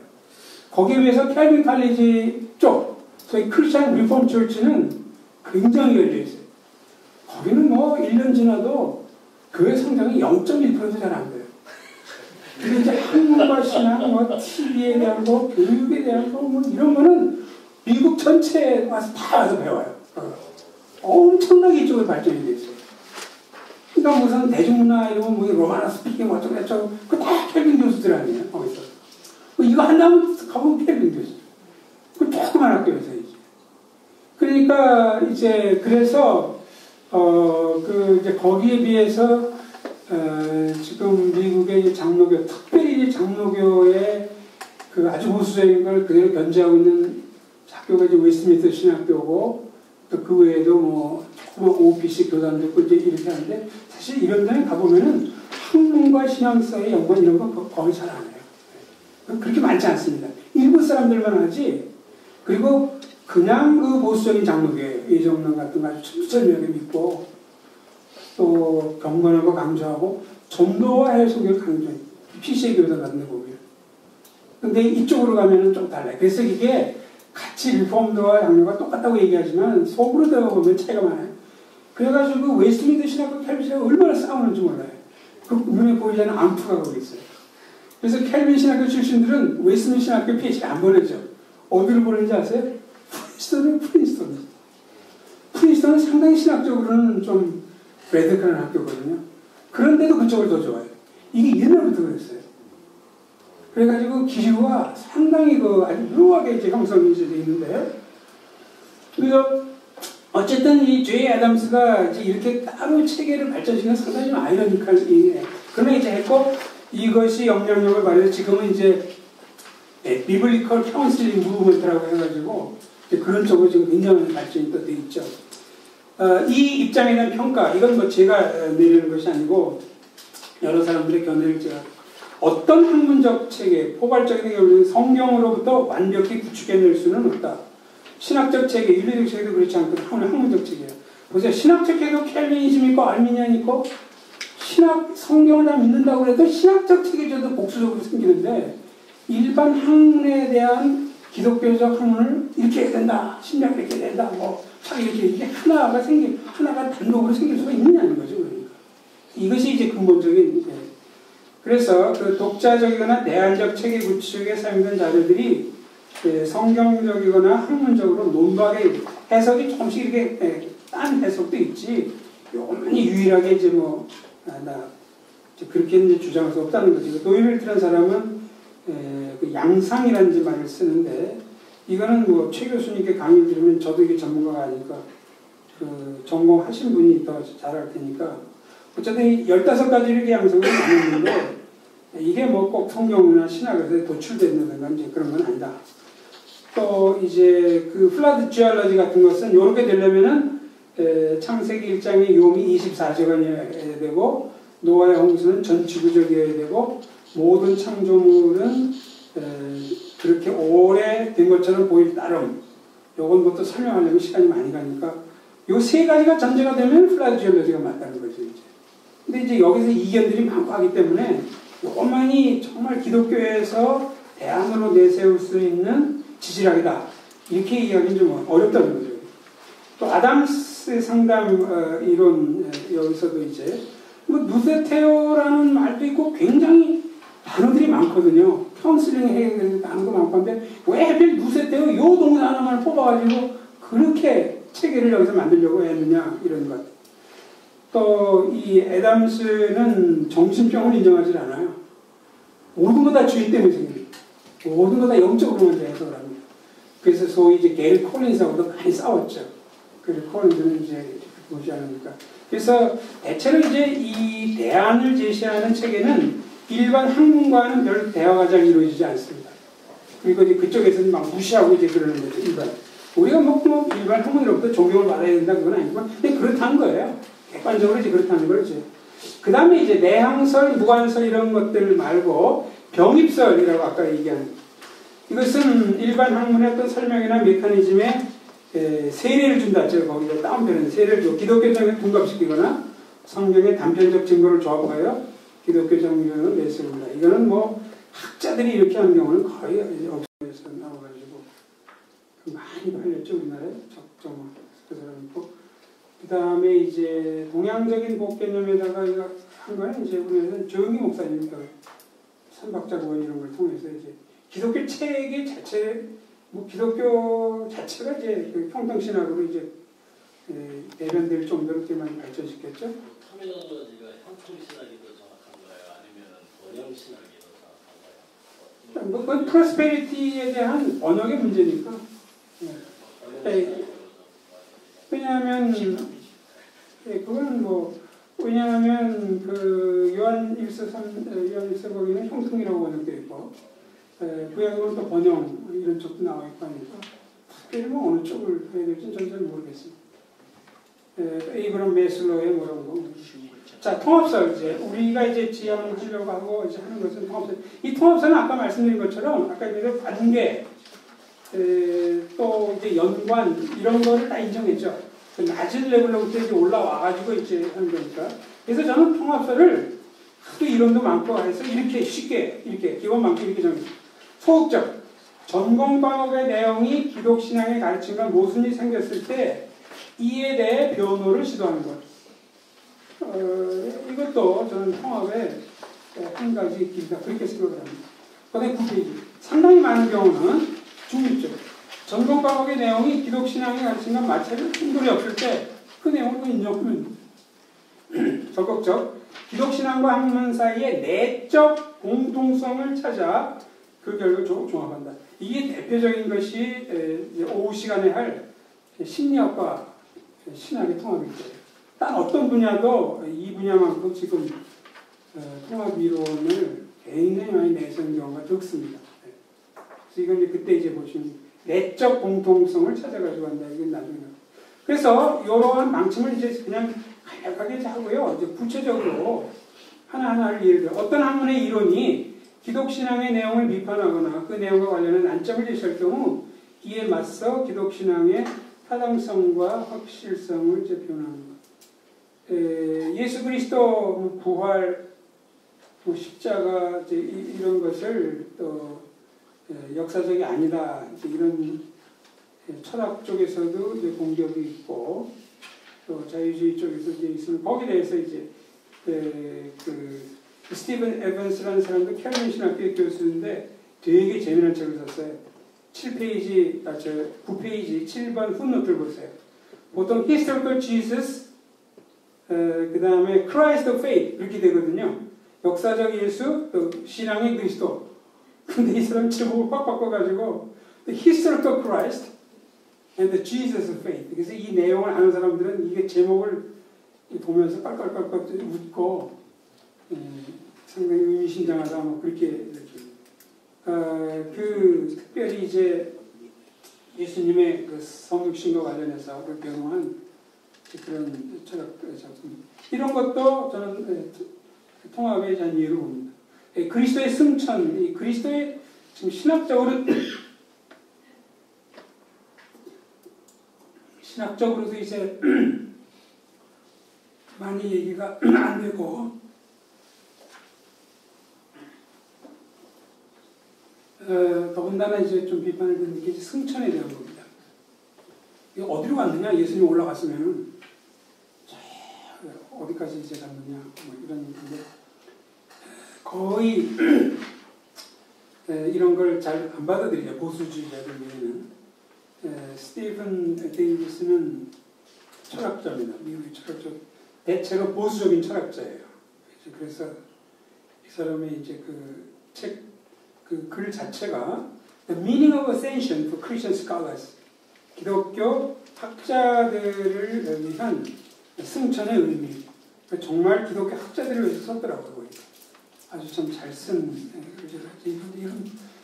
거기에 비해서 켈빈 칼리지 쪽, 소위 크리스천 리폼 처치는 굉장히 열려 있어요. 거기는 뭐 1년 지나도 교회 성장이 0.1%도 잘 안 돼요. 근데 이제 학문과 신학, 뭐 TV에 대한 거, 교육에 대한 거, 뭐 이런 거는 미국 전체에 와서 다 와서 배워요. 엄청나게 이쪽으로 발전이 돼 있어요. 그러니까 무슨 대중문화 이런 뭐 로마나 스피킹 어쩌고 저쩌고 그거 다 켈빈 교수들 아니에요, 거기서. 이거 한다면 가보면 켈빈 교수. 그 조그만 학교에서 이제. 그러니까 이제 그래서 이제 거기에 비해서 지금 미국의 장로교, 특별히 이제 장로교의 그 아주 보수적인 걸 그대로 견지하고 있는 학교가 이제 웨스트민스터 신학교고, 또 그 외에도 뭐 OPC 교단도 있고 이제 이렇게 하는데, 사실 이런 데는 가보면은 학문과 신앙사의 연관 이런 거 거의 잘 안 해요. 그렇게 많지 않습니다. 일부 사람들만 하지. 그리고 그냥 그 보수적인 장로교회, 예정론 같은 거 아주 철저하게 믿고, 또 경건하고 강조하고 전도와 해석을 강조해요. PCA 교사 같은데 보면. 근데 이쪽으로 가면은 좀 달라요. 그래서 이게 같이 리폼드와 양료가 똑같다고 얘기하지만 속으로 들어가 보면 차이가 많아요. 그래가지고 웨스트민드 신학과 캘빈 신학과 얼마나 싸우는지 몰라요. 그 눈에 보이지 않는 암투가 거기 있어요. 그래서 캘빈 신학교 출신들은 웨스트민드 신학교 PhD 안 보내죠. 어디를 보내는지 아세요? 프린스턴은 상당히 신학적으로는 좀 레디컬한 학교거든요. 그런데도 그쪽을 더 좋아해요. 이게 옛날부터 그랬어요. 그래가지고 기류가 상당히 아주 묘하게 이제 형성이 이제 돼 있는데, 그래서 어쨌든 이 J. 애덤스가 이제 이렇게 따로 체계를 발전시키는 상당히 좀 아이러니컬 일이에요. 그러나 이제 했고, 이것이 영향력을 발휘해서 지금은 이제 비블리컬 카운슬링 무브먼트라고 해가지고 그런 쪽으로 지금 굉장히 발전이 또 돼 있죠. 이 입장에 대한 평가, 이건 뭐 제가 내리는 것이 아니고 여러 사람들의 견해를 제가 어떤 학문적 체계, 포괄적인 경우는 성경으로부터 완벽히 구축해낼 수는 없다. 신학적 체계, 윤리적 체계도 그렇지 않거든. 학문적 체계예요. 보세요. 신학적 체계도 캘빈이즘 있고 알미니안 있고 성경을 다 믿는다고 해도 신학적 체계도 복수적으로 생기는데 일반 학문에 대한 기독교적 학문을 이렇게 해야 된다. 심리학을 이렇게 해야 된다. 이게 하나가 단독으로 생길 수가 있느냐는 거죠. 그러니까. 이것이 이제 근본적인. 그래서 그 독자적이거나 내한적 체계 구축에 사용된 자료들이 성경적이거나 학문적으로 논박의 해석이 조금씩 이렇게 딴 해석도 있지. 요만히 유일하게 이제 그렇게 이제 주장할 수 없다는 거죠. 노이밀트라는 사람은 그 양상이라는 말을 쓰는데, 이거는 뭐 최 교수님께 강의를 들으면 저도 이게 전문가가 아니까 그 전공하신 분이 더 잘 알 테니까, 어쨌든 15가지 이렇게 양성을 나누는데 이게 뭐 꼭 성경이나 신학에서 도출된다든가 이제 그런 건 아니다. 또 이제 그 플라드 지알러지 같은 것은 이렇게 되려면은 창세기 1장의 요미 24시간이어야 되고, 노아의 홍수는 전지구적이어야 되고, 모든 창조물은 그렇게 오래된 것처럼 보일 따름, 요건 것도 설명하려면 시간이 많이 가니까 요 세 가지가 전제가 되면 플라드 지알러지가 맞다는 거죠. 이제. 근데 이제 여기서 이견들이 많고 하기 때문에 요것만이 정말 기독교에서 대안으로 내세울 수 있는 지질학이다. 이렇게 이야기는 좀 어렵다는 거죠. 또 아담스 상담 이론, 여기서도 이제 누세테오라는 말도 있고 굉장히 단어들이 많거든요. 카운슬링 해야 되는 단어도 많고 한데 왜 하필 누세테오 요 동사 하나만 뽑아가지고 그렇게 체계를 여기서 만들려고 했느냐, 이런 것. 또 이 애담스는 정신병을 인정하지 않아요. 모든 거 다 주의 때문에 생깁니다. 모든 거 다 영적으로만 해석을 합니다. 그래서 소위 이제 게리 콜린스하고도 많이 싸웠죠. 게리 콜린스는 이제 보지 않으니까. 그래서 대체로 이제 이 대안을 제시하는 체계는 일반 학문과는 별 대화가 잘 이루어지지 않습니다. 그리고 이제 그쪽에서는 막 무시하고 이제 그러는 거죠, 일반. 우리가 뭐 일반 학문으로부터 존경을 받아야 된다, 그건 아니지만, 근데 그렇다는 거예요. 객관적으로 이제 그렇다는 거죠. 그 다음에 이제 내항설, 무관설 이런 것들 말고 병입설이라고 아까 얘기한, 이것은 일반 학문의 어떤 설명이나 메커니즘에 세례를 준다. 제가 거기다 다운표는 세례를 줘. 기독교적인 둔갑시키거나 성경의 단편적 증거를 조합하여 기독교적 믿음을 내세운다. 이거는 뭐 학자들이 이렇게 하는 경우는 거의 없어서 나와가지고 많이 팔렸죠, 우리나라에. 적정 그 사람 있고. 그 다음에 이제 동양적인 복 개념에다가 한 거는 이제 우리는 조영기 목사님이니까 삼박자고원 이런 걸 통해서 이제 기독교 체계 자체, 뭐 기독교 자체가 이제 그 평등신학으로 이제 대변될 정도로 이렇게 많이 발전시켰죠. 터미널로지가 형통신학이 더 정확한 거예요? 아니면 번영신학이 더 정확한 거예요? 그건 프로스페리티에 대한 번역의 문제니까. 왜냐하면 그건 뭐 왜냐하면 그 요한일서 거기는 형통이라고 번역되어 있고, 구약으로는 또 번영 이런 쪽도 나와 있고 하니까 특별히 뭐 어느 쪽을 해야 될지 저는 잘 모르겠습니다. 에이브럼 메슬로의 뭐라는 거. 자, 통합설 이제 우리가 이제 지향하려고 하고 이제 하는 것은 통합설. 이 통합설은 아까 말씀드린 것처럼 아까 이제 관계, 또 이제 연관 이런 거를 다 인정했죠. 낮은 레벨로부터 이제 올라와가지고 이제 하는 거니까. 그래서 저는 통합설을 또 이론도 많고 해서 이렇게 쉽게 이렇게 기본 많게 이렇게 정해요. 소극적 전공 과목의 내용이 기독신앙의 가르침과 모순이 생겼을 때 이에 대해 변호를 시도하는 것. 이것도 저는 통합의 한 가지 길이다 그렇게 생각을 합니다. 그다음에 9페이지. 상당히 많은 경우는 중립적. 전공 과목의 내용이 기독신앙의 가르침과 마찰을 충돌이 없을 때 그 내용을 인정하면 적극적. 기독신앙과 학문 사이의 내적 공통성을 찾아 그 결과를 종합한다. 이게 대표적인 것이 오후 시간에 할 심리학과 신학의 통합이죠. 단 어떤 분야도 이 분야만큼 지금 통합 이론을 굉장히 많이 내세우는 경우가 적습니다. 그래서 이건 그때 이제 보시면 내적 공통성을 찾아가지고 한다. 이건 나중에. 그래서 이러한 방침을 이제 그냥 간략하게 하고요. 이제 구체적으로 하나하나를 예를 들어 어떤 학문의 이론이 기독신앙의 내용을 비판하거나 그 내용과 관련한 안점을 제시할 경우 이에 맞서 기독신앙의 타당성과 확실성을 이제 표현하는 것. 예수 그리스도 부활, 십자가 이런 것을 또 역사적이 아니다 이런 철학 쪽에서도 이제 공격이 있고 또 자유주의 쪽에서 이제 있으면 거기에 대해서 이제 그 스티븐 에반스라는 사람도 캐롤린 신학교의 교수인데 되게 재미난 책을 썼어요. 9페이지 7번 풋노트를 보세요. 보통 historical Jesus 그 다음에 Christ of Faith 이렇게 되거든요. 역사적 예수 또 신앙의 그리스도. 근데 이 사람 제목을 확 바꿔가지고 The Historical Christ and the Jesus of Faith. 그래서 이 내용을 아는 사람들은 이게 제목을 보면서 깔깔깔깔 웃고 상당히 의미심장하다 뭐 그렇게 이렇게 그 특별히 이제 예수님의 그 성육신과 관련해서 그 변호한 그런 철학 작품 이런 것도 저는 통합의 한 예로 봅니다. 그리스도의 승천, 이 그리스도의 지금 신학적으로도 이제 많이 얘기가 안 되고 더군다나 이제 좀 비판을 듣는 게 승천에 대한 겁니다. 이거 어디로 갔느냐? 예수님 올라갔으면은 어디까지 이제 갔느냐? 뭐 이런 건데 거의 이런 걸 잘 안 받아들이죠. 보수주의자들 외에는. 스티븐 데이비스는 철학자입니다. 미국의 철학자. 대체로 보수적인 철학자예요. 그래서 이 사람의 이제 그 글 자체가 The Meaning of Ascension for Christian Scholars. 기독교 학자들을 위한 승천의 의미. 정말 기독교 학자들을 위해서 썼더라고요. 아주 참 잘 쓴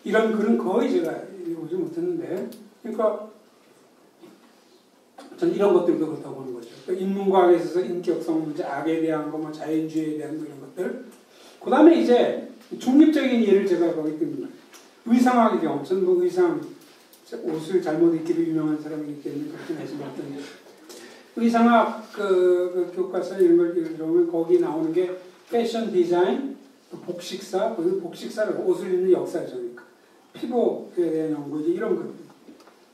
이런 글은 거의 제가 읽어보지 못했는데 그러니까 전 이런 것들도 그렇다고 보는 거죠. 인문과학에 있어서 인격성 문제, 악에 대한 거, 뭐 자연주의에 대한 거 이런 것들. 그 다음에 이제 중립적인 예를 제가 거기 듭니다. 의상학의 경우, 저는 뭐 의상 옷을 잘못 입기로 유명한 사람이기 때문에 그렇게 말씀드렸던데 의상학 그 교과서 이런 걸 읽으면 거기 나오는 게 패션 디자인, 복식사, 복식사를 옷을 입는 역사죠. 그러니까 피복에 대한 연구지 이런 거.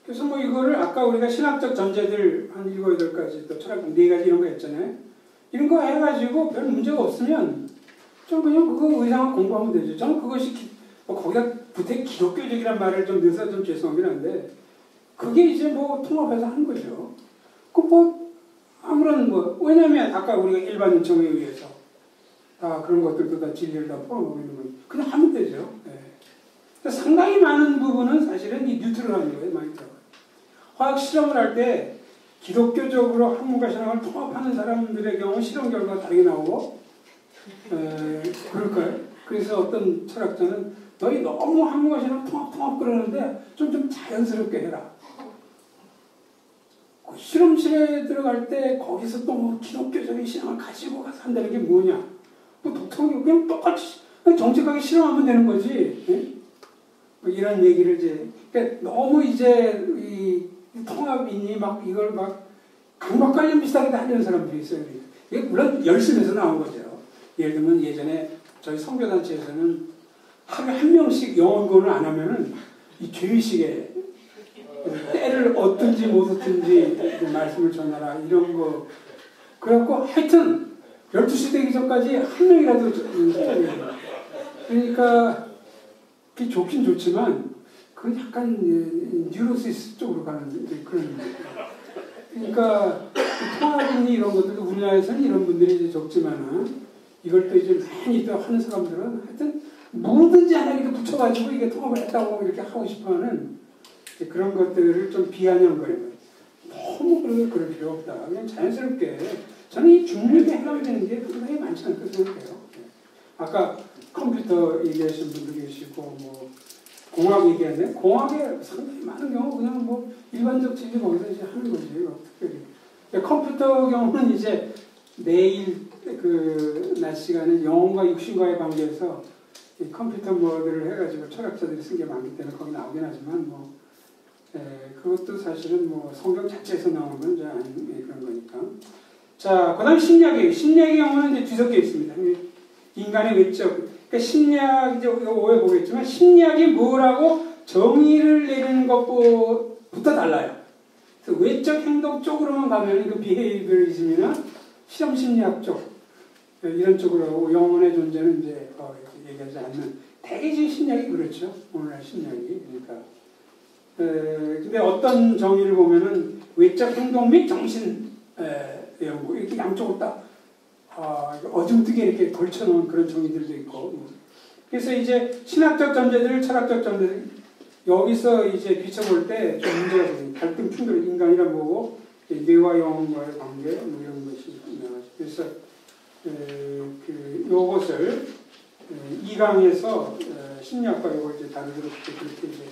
그래서 뭐 이거를 아까 우리가 신학적 전제들 한 7, 8가지 또 철학 4가지 이런 거 했잖아요. 이런 거 해가지고 별 문제가 없으면 좀 그냥 그거 의상학 공부하면 되죠. 저는 그것이 거기다 부대 기독교적이란 말을 좀 넣어서 좀 죄송하긴 한데 그게 이제 뭐 통합해서 하는 거죠. 그 뭐 아무런 뭐 왜냐면 아까 우리가 일반 인청에 의해서 그런 것들도 다 진리를 다 풀어놓고 있는 거니 그냥 하면 되죠. 네. 상당히 많은 부분은 사실은 이 뉴트럴한 거에 많이 들어가요. 화학 실험을 할 때 기독교적으로 학문과 신학을 통합하는 사람들의 경우 실험 결과가 다르게 나오고 그럴까요? 그래서 어떤 철학자는 너희 너무 학문과 신학 통합 그러는데 좀 자연스럽게 해라. 그 실험실에 들어갈 때 거기서 또 뭐 기독교적인 신앙을 가지고 가서 한다는 게 뭐냐? 뭐 독특하게 그냥 똑같이 그냥 정직하게 실험하면 되는 거지. 네? 뭐 이런 얘기를 이제 그러니까 너무 이제 이 통합이니 막 이걸 막 강박관련 비슷하게 하려는 사람들이 있어요. 이게 물론 열심에서 나온 거죠. 예를 들면 예전에 저희 선교단체에서는 하루에 한 명씩 영혼권을 안 하면은 이 죄의식에 때를 얻든지 못 얻든지 말씀을 전하라 이런 거. 그래갖고 하여튼 12시 되기 전까지 한 명이라도 그러니까 그게 좋긴 좋지만 그건 약간 뉴로시스 쪽으로 가는 그런. 그러니까 통합이니 이런 것들도 우리나라에서는 이런 분들이 이제 적지만은 이걸 또 이제 많이 또 하는 사람들은 하여튼 뭐든지 하나 이렇게 붙여가지고 이게 통합을 했다고 이렇게 하고 싶어하는 그런 것들을 좀 비아냥거리는. 너무 그럴 필요 없다. 그냥 자연스럽게 저는 이 중력에 해당되는 게 상당히 많지 않다고 생각해요. 아까 컴퓨터 얘기하신 분도 계시고 뭐 공학 얘기하는데 공학에 상당히 많은 경우 그냥 뭐 일반적 진리 거기서 이제 하는 거지. 특별히 컴퓨터 경우는 이제 내일 그 낮 시간에 영혼과 육신과의 관계에서 이 컴퓨터 모드를 해가지고 철학자들이 쓴 게 많기 때문에 거기 나오긴 하지만 뭐 그것도 사실은 뭐 성경 자체에서 나오는 건 이제 그런 거니까. 자, 그다음 심리학이에요. 심리학의 경우는 이제 뒤섞여 있습니다. 인간의 외적. 그러니까 심리학 이제 오해 보겠지만 심리학이 뭐라고 정의를 내리는 것부터 달라요. 그래서 외적 행동 쪽으로만 가면 그 비헤이비어리즘이나 실험 심리학 쪽 이런 쪽으로 하고 영혼의 존재는 이제 얘기하지 않는 대개적인 심리학이 그렇죠. 오늘날 심리학이. 그러니까 근데 어떤 정의를 보면은 외적 행동 및 정신 연구 이렇게 양쪽으로 딱 어중뜨게 이렇게 걸쳐놓은 그런 정의들도 있고. 그래서 이제 신학적 전제들, 철학적 전제들 여기서 이제 비춰볼 때 좀 문제가 되는 갈등 충돌 인간이란 뭐고 뇌와 영혼과의 관계 뭐 이런 것이 있나요. 그래서 요것을 2강에서 심리학과 요걸 이제 다루도록 그렇게 이제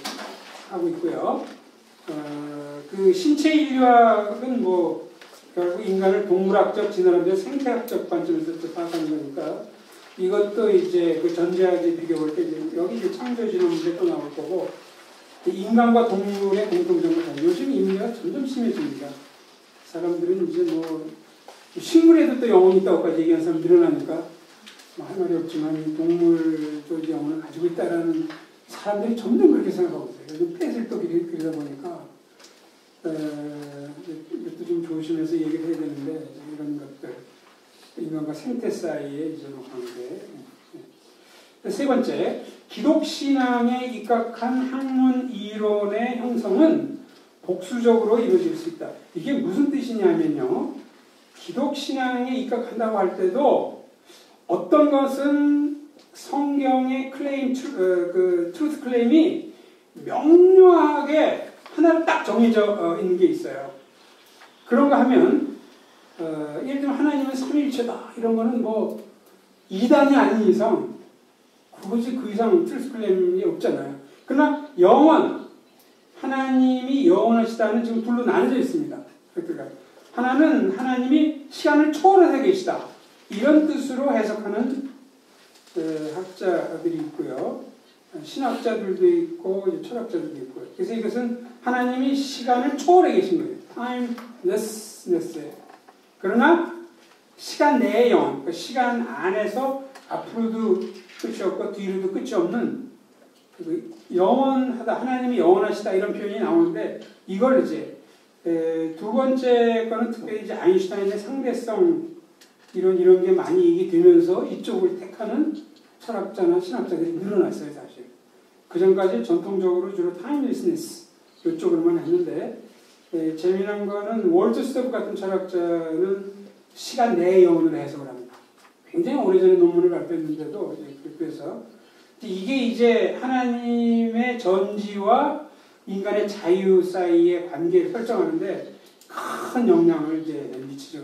하고 있고요. 그 신체 인류학은 뭐 결국 인간을 동물학적, 진화론적, 생태학적 관점에서 파악하는 거니까 이것도 이제 그 전제학에 비교할 때 여기 이제 창조진화 문제 또 나올 거고 인간과 동물의 공통점을 요즘 이 문제가 점점 심해집니다. 사람들은 이제 뭐 식물에도 또 영혼이 있다고까지 얘기하는 사람 늘어나니까 뭐 할 말이 없지만 이 동물도 영혼을 가지고 있다라는 사람들이 점점 그렇게 생각하고 있어요. 요즘 펫을 또 그러다 보니까 이것도 좀 조심해서 얘기를 해야 되는데 이런 것들 인간과 생태 사이의 이제 관계. 세 번째, 기독신앙에 입각한 학문 이론의 형성은 복수적으로 이루어질 수 있다. 이게 무슨 뜻이냐면요. 기독신앙에 입각한다고 할 때도 어떤 것은 성경의 클레임, 그 트루스 클레임이 명료하게 하나로 딱 정해져 있는 게 있어요. 그런가 하면 예를 들면 하나님은 삼위일체다 이런 거는 뭐 이단이 아닌 이상 그것이 그 이상 트루스 클레임이 없잖아요. 그러나 영원 하나님이 영원하시다는 지금 둘로 나눠져 있습니다. 그러니까 하나는 하나님이 시간을 초월해서 계시다 이런 뜻으로 해석하는 학자들이 있고요. 신학자들도 있고 철학자들도 있고요. 그래서 이것은 하나님이 시간을 초월해 계신 거예요. timelessness. 그러나 시간 내의 영원, 그러니까 시간 안에서 앞으로도 끝이 없고 뒤로도 끝이 없는 영원하다, 하나님이 영원하시다 이런 표현이 나오는데 이걸 이제 두 번째 거는 특별히 이제 아인슈타인의 상대성 이런 게 많이 얘기되면서 이쪽을 택하는 철학자나 신학자들이 늘어났어요, 사실. 그 전까지 전통적으로 주로 타임리스니스 이쪽으로만 했는데 재미난 거는 월트 스토프 같은 철학자는 시간 내의 영혼을 해석을 합니다. 굉장히 오래전에 논문을 발표했는데도 그래서 이게 이제 하나님의 전지와 인간의 자유 사이의 관계를 설정하는데 큰 영향을 이제 미치죠.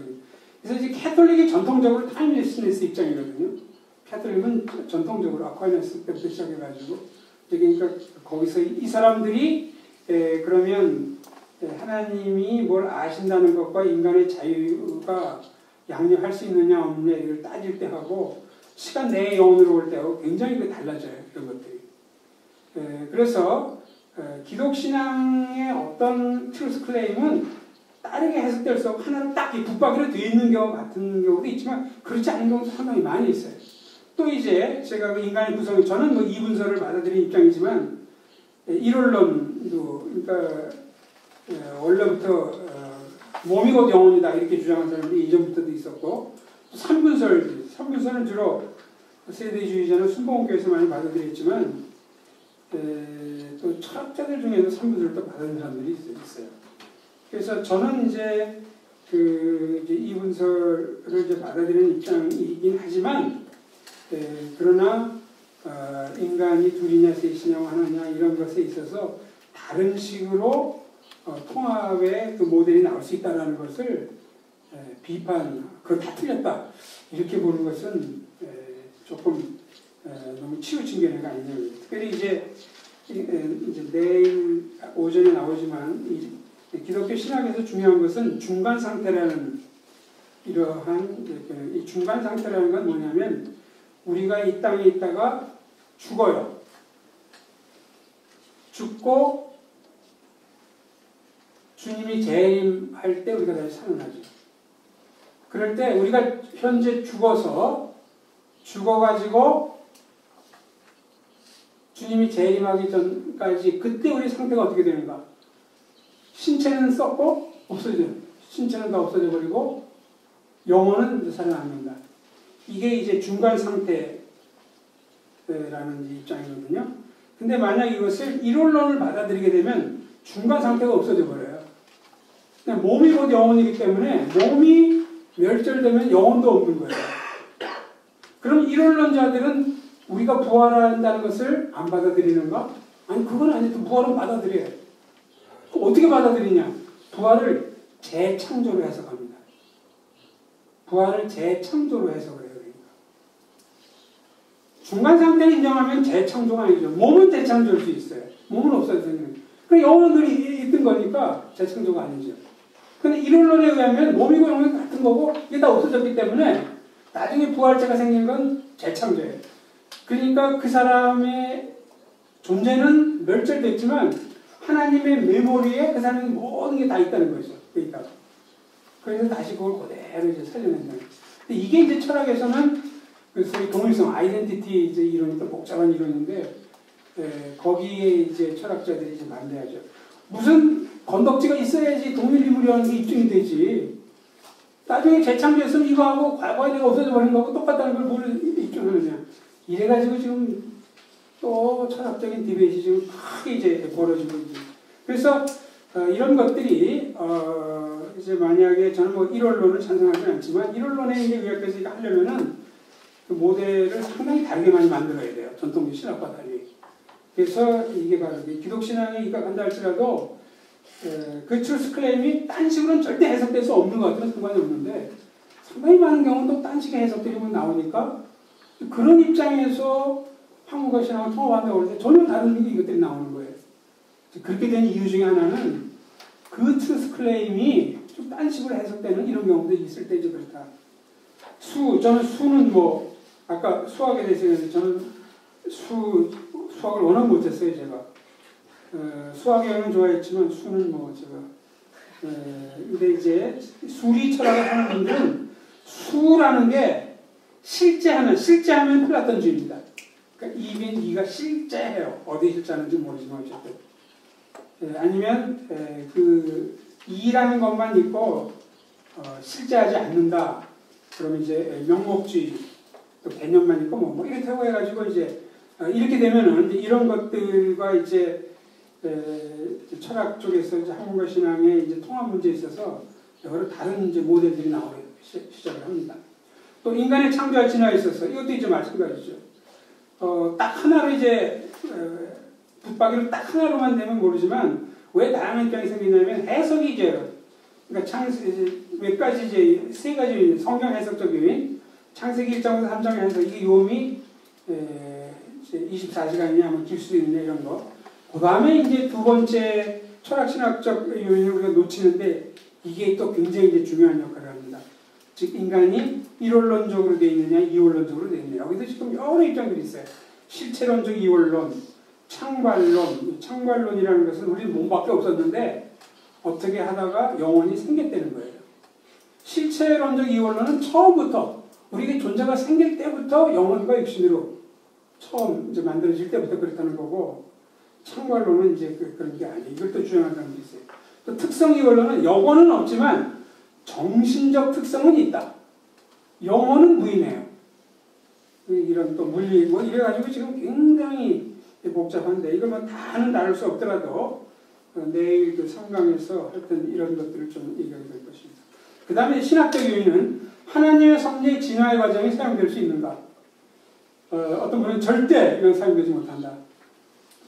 그래서 이제 캐톨릭이 전통적으로 타임리스니스 입장이거든요. 캐톨릭은 전통적으로 아퀴나스 때부터 시작해가지고 그러니까 거기서 이 사람들이 그러면 하나님이 뭘 아신다는 것과 인간의 자유가 양립할 수 있느냐 없느냐 이걸 따질 때 하고 시간 내의 영혼으로 올 때하고 굉장히 달라져요. 이런 것들이. 그래서 기독신앙의 어떤 트루스 클레임은 다르게 해석될 수 없고 하나로 딱 붙박이로 되어 있는 경우 같은 경우도 있지만 그렇지 않은 경우도 상당히 많이 있어요. 또 이제 제가 그 인간의 구성이 저는 뭐 이분설을 받아들인 입장이지만 일원론도 그러니까 원래부터 몸이 곧 영혼이다 이렇게 주장한 사람들이 이전부터도 있었고 또 삼분설은 주로 세대주의자는 순복음교회에서 많이 받아들였지만 또 철학자들 중에도 삼분설도 받은 사람들이 있어요. 그래서 저는 이제 이제 이분설을 이제 받아들이는 입장이긴 하지만 그러나 인간이 둘이냐 셋이냐 하느냐 이런 것에 있어서 다른 식으로 통합의 그 모델이 나올 수 있다는 것을 비판, 그거 다 틀렸다 이렇게 보는 것은 조금 너무 치우친 견해가 아니냐. 특별히 이제 내일 오전에 나오지만 기독교 신학에서 중요한 것은 중간 상태라는 이러한 이 중간 상태라는 건 뭐냐면 우리가 이 땅에 있다가 죽어요. 죽고 주님이 재림할 때 우리가 다시 살아나죠. 그럴 때 우리가 현재 죽어가지고 주님이 재림하기 전까지 그때 우리 상태가 어떻게 되는가? 신체는 썩고 없어져. 신체는 다 없어져 버리고 영혼은 이제 살아납니다. 이게 이제 중간 상태라는 입장이거든요. 근데 만약 이것을 이론론을 받아들이게 되면 중간 상태가 없어져 버려요. 그냥 몸이 곧 영혼이기 때문에 몸이 멸절되면 영혼도 없는 거예요. 그럼 이론론자들은 우리가 부활한다는 것을 안 받아들이는가? 아니 그건 아니고 부활은 받아들여요. 어떻게 받아들이냐? 부활을 재창조로 해석합니다. 부활을 재창조로 해석을 해요. 그러니까. 중간 상태를 인정하면 재창조가 아니죠. 몸은 재창조일 수 있어요. 몸은 없어지는. 그럼 영혼들이 있던 거니까 재창조가 아니죠. 근데 이론론에 의하면 몸이고 영혼이 같은 거고 이게 다 없어졌기 때문에 나중에 부활체가 생긴 건 재창조예요. 그러니까 그 사람의 존재는 멸절됐지만 하나님의 메모리에 그 사람의 모든 게 다 있다는 거죠. 그러니까. 그래서 다시 그걸 그대로 이제 살려낸다. 근데 이게 이제 철학에서는 그 소위 동일성, 아이덴티티 이제 이론이 또 복잡한 이론인데, 거기에 이제 철학자들이 이제 반대하죠. 무슨 건덕지가 있어야지 동일인물이라는 게 입증이 되지. 나중에 재창조했으면 이거하고 과거에 내가 없어져 버린 거하고 똑같다는 걸 뭘 입증하느냐. 이래가지고 지금 또 철학적인 디베이트이 지금 크게 이제 벌어지고 있죠. 그래서 이런 것들이 이제 만약에 저는 뭐 일원론을 찬성하지는 않지만 일원론에 이제 의학에서 이거 하려면은 그 모델을 상당히 다르게 많이 만들어야 돼요. 전통적 신학과 달리. 그래서 이게 바로 기독신앙에 입각한다 할지라도 그 트루스 클레임이 딴 식으로는 절대 해석될 수 없는 것 같아요. 상관이 없는데 상당히 많은 경우는 또 딴 식의 해석들이 나오니까 그런 입장에서 한국어 신앙을 통합한다고 그러는데 전혀 다른 이것들이 나오는 거예요. 그렇게 된 이유 중에 하나는 그 트루스 클레임이 좀 딴 식으로 해석되는 이런 경우도 있을 때 이제 그렇다. 저는 수는 뭐 아까 수학에 대해서 얘기했는데 저는 수학을 워낙 못했어요. 제가 수학 영역은 좋아했지만 수는 뭐 제가 근데 이제 수리 철학을 하는 분들은 수라는 게 실제하면 플라톤주의입니다. 그러니까 이가 실제해요. 어디 실제하는지 모르지만 어쨌든 아니면 그 이라는 것만 있고 실제하지 않는다. 그러면 이제 명목주의 또 개념만 있고 뭐 이렇다고 해가지고 이제 이렇게 되면은 이제 이런 것들과 이제 철학 쪽에서 이제 한국어 신앙의 이제 통합 문제에 있어서 여러 다른 이제 모델들이 나오기 시작을 합니다. 또 인간의 창조와 진화에 있어서 이것도 이제 마찬가지죠. 딱 하나로 이제 붙박이로 딱 하나로만 되면 모르지만 왜 다양한 입장이 생기냐면 해석이 이제 그러니까 몇 가지 이제 세 가지 성경 해석적 요인, 창세기 1장부터 3장의 해석 이게 요음이 24시간이냐 하면 길 수도 있느냐 이런 거. 그 다음에 이제 두 번째 철학신학적 요인을 우리가 놓치는데 이게 또 굉장히 이제 중요한 역할을 합니다. 즉 인간이 일원론적으로 되어 있느냐 이원론적으로 되어 있느냐. 여기서 지금 여러 입장들이 있어요. 실체론적 이원론, 창발론이라는 것은 우리는 몸밖에 없었는데 어떻게 하다가 영혼이 생겼다는 거예요. 실체론적 이원론은 처음부터 우리의 존재가 생길 때부터 영혼과 육신으로 처음 이제 만들어질 때부터 그렇다는 거고, 참관로는 이제 그런 게 아니에요. 이걸 또 주장한다는 게 있어요. 또 특성이걸로는 영혼은 없지만 정신적 특성은 있다. 영혼은 무의미해요. 이런 또 물리 뭐 이래가지고 지금 굉장히 복잡한데 이걸 뭐 다는 다룰 수 없더라도 내일 그 3강에서 하여튼 이런 것들을 좀 얘기하게 될 것입니다. 그 다음에 신학적 요인은 하나님의 섭리의 진화의 과정이 사용될 수 있는가? 어떤 분은 절대 이건 사용되지 못한다.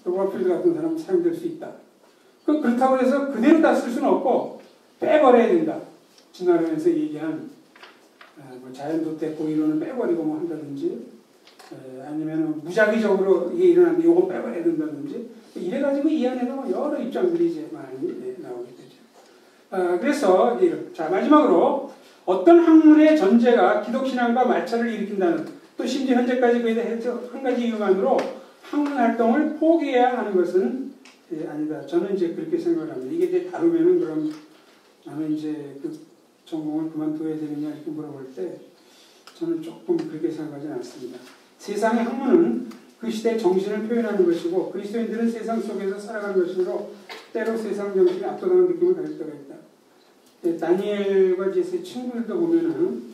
또 워필드 같은 사람은 사용될 수 있다. 그렇다고 해서 그대로 다 쓸 수는 없고 빼버려야 된다. 진화론에서 얘기한 뭐 자연도태 고이론을 빼버리고 뭐 한다든지 아니면 무작위적으로 이게 일어났는데 이거 빼버려야 된다든지 이래가지고 이 안에서 뭐 여러 입장들이 이제 많이 나오게 되죠. 그래서 자 마지막으로 어떤 학문의 전제가 기독신앙과 마찰을 일으킨다는 또 심지어 현재까지 그에 대해서 한 가지 이유만으로 학문 활동을 포기해야 하는 것은 아니다. 저는 이제 그렇게 생각을 합니다. 이게 이제 다루면은 그럼 나는 이제 그 전공을 그만둬야 되느냐 이렇게 물어볼 때 저는 조금 그렇게 생각하지는 않습니다. 세상의 학문은 그 시대의 정신을 표현하는 것이고 그리스도인들은 세상 속에서 살아가는 것이므로 때로 세상 정신이 압도당한 느낌을 가질 때가 있다. 다니엘과 이제 세 친구들도 보면은